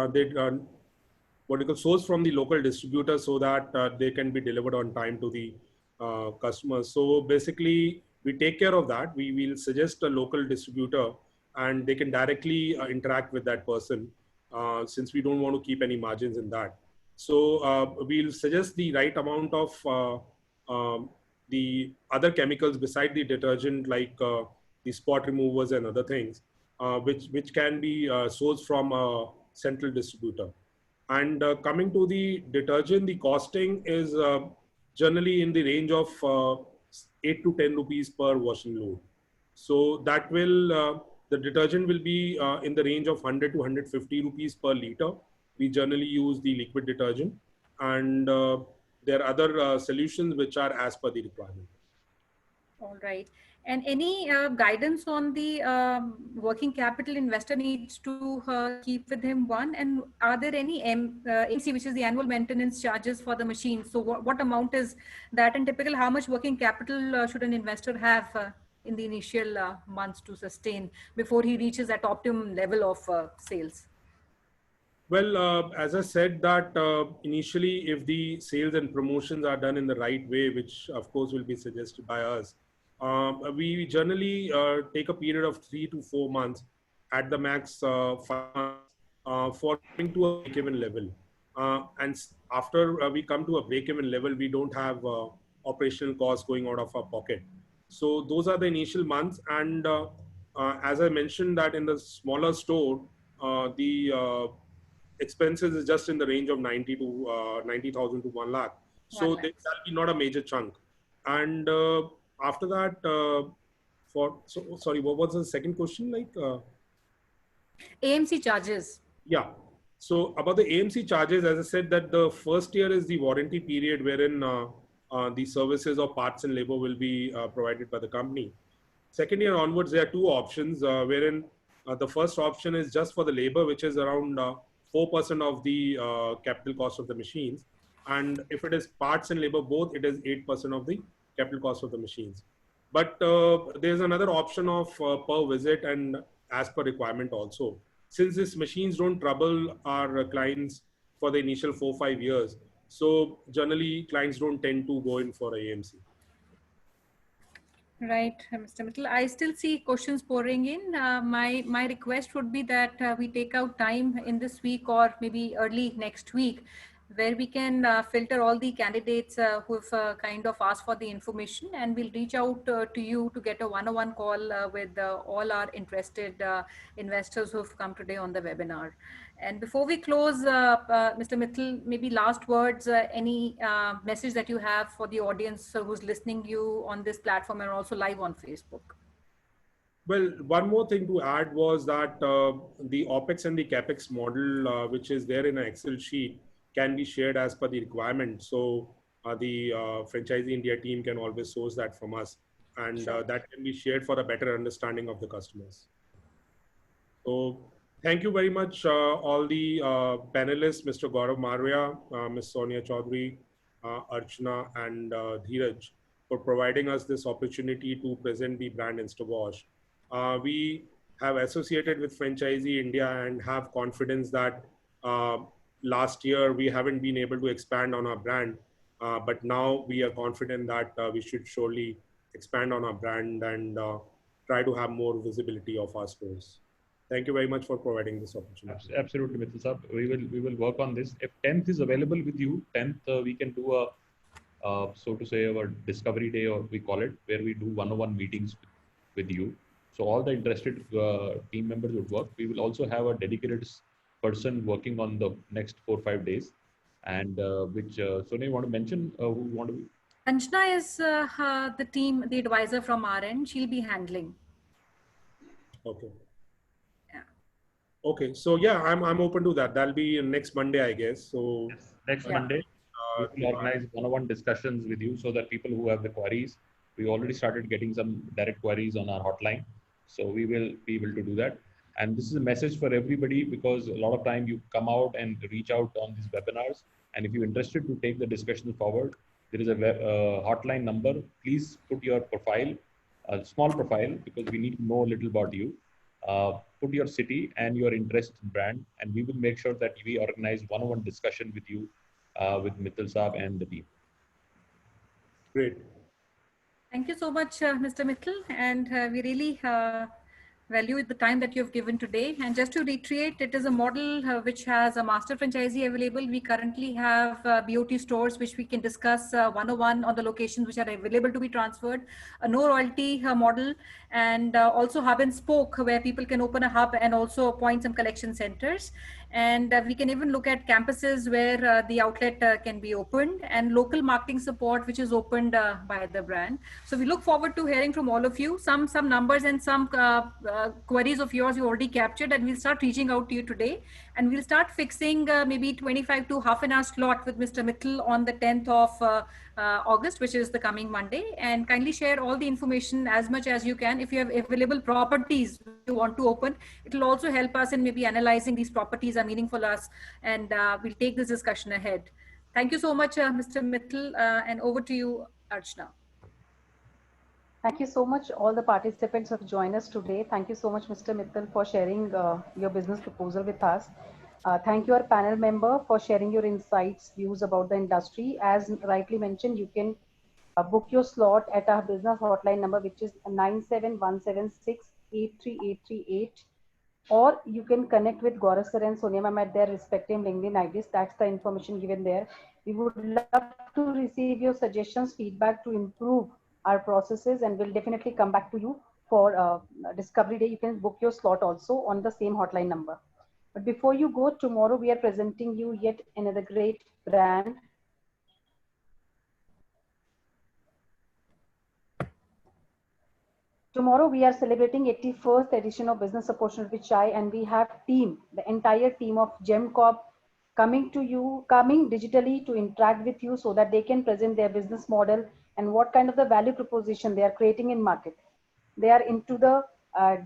what you call source from the local distributor so that they can be delivered on time to the customers. So basically, we take care of that. We will suggest a local distributor and they can directly interact with that person since we don't want to keep any margins in that. So we'll suggest the right amount of the other chemicals beside the detergent, like the spot removers and other things, which can be sourced from a central distributor. And coming to the detergent, the costing is generally in the range of 8 to 10 rupees per washing load. So that will, the detergent will be in the range of 100 to 150 rupees per liter. We generally use the liquid detergent, and there are other solutions which are as per the requirement. All right. And any guidance on the working capital investor needs to keep with him, one? And are there any MC, which is the annual maintenance charges for the machine? So what amount is that? And typical, how much working capital should an investor have in the initial months to sustain before he reaches that optimum level of sales? Well, as I said that initially, if the sales and promotions are done in the right way, which of course will be suggested by us, we generally take a period of 3 to 4 months, at the max 5 months, for coming to a break-even level. And after we come to a break-even level, we don't have operational costs going out of our pocket. So those are the initial months. And as I mentioned that in the smaller store, the expenses is just in the range of 90,000 to 1 lakh. So that'll be not a major chunk. And after that, sorry, what was the second question? Like AMC charges. Yeah. So about the AMC charges, as I said, that the first year is the warranty period wherein the services or parts and labor will be provided by the company. Second year onwards, there are two options wherein the first option is just for the labor, which is around 4% of the capital cost of the machines. And if it is parts and labor both, it is 8% of the capital cost of the machines. But there's another option of per visit and as per requirement also. Since these machines don't trouble our clients for the initial 4-5 years, so generally clients don't tend to go in for AMC. Right, Mr. Mittal. I still see questions pouring in. My request would be that we take out time in this week or maybe early next week, where we can filter all the candidates who've kind of asked for the information, and we'll reach out to you to get a one-on-one call with all our interested investors who've come today on the webinar. And before we close, Mr. Mittal, maybe last words, any message that you have for the audience who's listening to you on this platform and also live on Facebook? Well, one more thing to add was that the OPEX and the CAPEX model, which is there in an Excel sheet, can be shared as per the requirement. So the Franchiseindia team can always source that from us, and that can be shared for a better understanding of the customers. So thank you very much, all the panelists, Mr. Gaurav Marwia, Ms. Sonia Chaudhary, Archana, and Dheeraj, for providing us this opportunity to present the brand InstaWash. We have associated with Franchiseindia and have confidence that last year we haven't been able to expand on our brand, but now we are confident that we should surely expand on our brand and try to have more visibility of our stores. Thank you very much for providing this opportunity. Absolutely, Mittal sir. We will work on this. If 10th is available with you, 10th we can do a so to say our discovery day, or we call it, where we do one-on-one meetings with you. So all the interested team members would work. We will also have a dedicated person working on the next 4 or 5 days, and which Sonia, you want to mention who want to? Anjana is the team, the advisor from our end. She'll be handling. Okay. Okay, so yeah, I'm open to that. That'll be next Monday, I guess. So yes, next Monday. we will organize one-on-one discussions with you so that people who have the queries, we already started getting some direct queries on our hotline. So we will be able to do that. And this is a message for everybody, because a lot of time you come out and reach out on these webinars. And if you're interested to take the discussion forward, there is a hotline number. Please put your profile, a small profile, because we need to know a little about you. Put your city and your interest brand, and we will make sure that we organize one-on-one discussion with you, with Mittal Saab and the team. Great. Thank you so much, Mr. Mittal, and we really value the time that you've given today. And just to reiterate, it is a model which has a master franchisee available. We currently have BOT stores which we can discuss one-on-one on the locations which are available to be transferred, a no royalty model, and also hub and spoke, where people can open a hub and also appoint some collection centers. And we can even look at campuses where the outlet can be opened, and local marketing support which is opened by the brand. So we look forward to hearing from all of you. Some numbers and some queries of yours you already captured, and we'll start reaching out to you today, and we'll start fixing maybe 25 to half an hour slot with Mr. Mittal on the 10th of August, which is the coming Monday. And kindly share all the information as much as you can. If you have available properties you want to open, it will also help us in maybe analyzing these properties are meaningful to us, and we'll take this discussion ahead. Thank you so much, Mr. Mittal, and over to you, Archana. Thank you so much, all the participants who have joined us today. Thank you so much, Mr. Mittal, for sharing your business proposal with us. Thank you, our panel member, for sharing your insights, views about the industry. As rightly mentioned, you can book your slot at our business hotline number, which is 97176-83838. Or you can connect with Gaurav sir and Sonia ma'am at their respective LinkedIn IDs. That's the information given there. We would love to receive your suggestions, feedback to improve our processes, and we'll definitely come back to you for Discovery Day. You can book your slot also on the same hotline number. But before you go, tomorrow we are presenting you yet another great brand. Tomorrow we are celebrating 81st edition of Business Opportunity Chai, and we have the entire team of GemCorp coming to you, coming digitally to interact with you so that they can present their business model and what kind of the value proposition they are creating in market. They are into the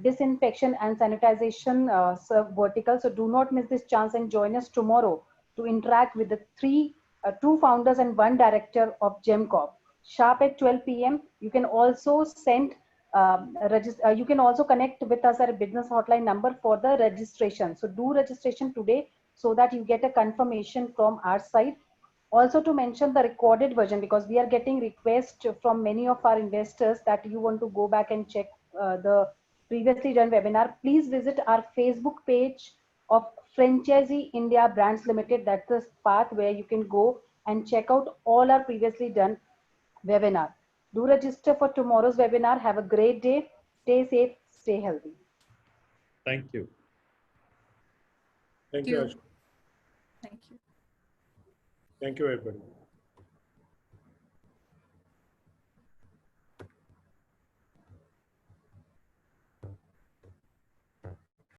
disinfection and sanitization vertical. So do not miss this chance and join us tomorrow to interact with the two founders and one director of GemCorp. Sharp at 12 p.m. You can also send you can also connect with us at a business hotline number for the registration. So do registration today so that you get a confirmation from our side. Also to mention the recorded version, because we are getting requests from many of our investors that you want to go back and check the previously done webinar. Please visit our Facebook page of Franchiseindia Brands Limited. That's the path where you can go and check out all our previously done webinar. Do register for tomorrow's webinar. Have a great day. Stay safe, stay healthy. Thank you. Thank you, Ash. Thank you. Thank you, everybody.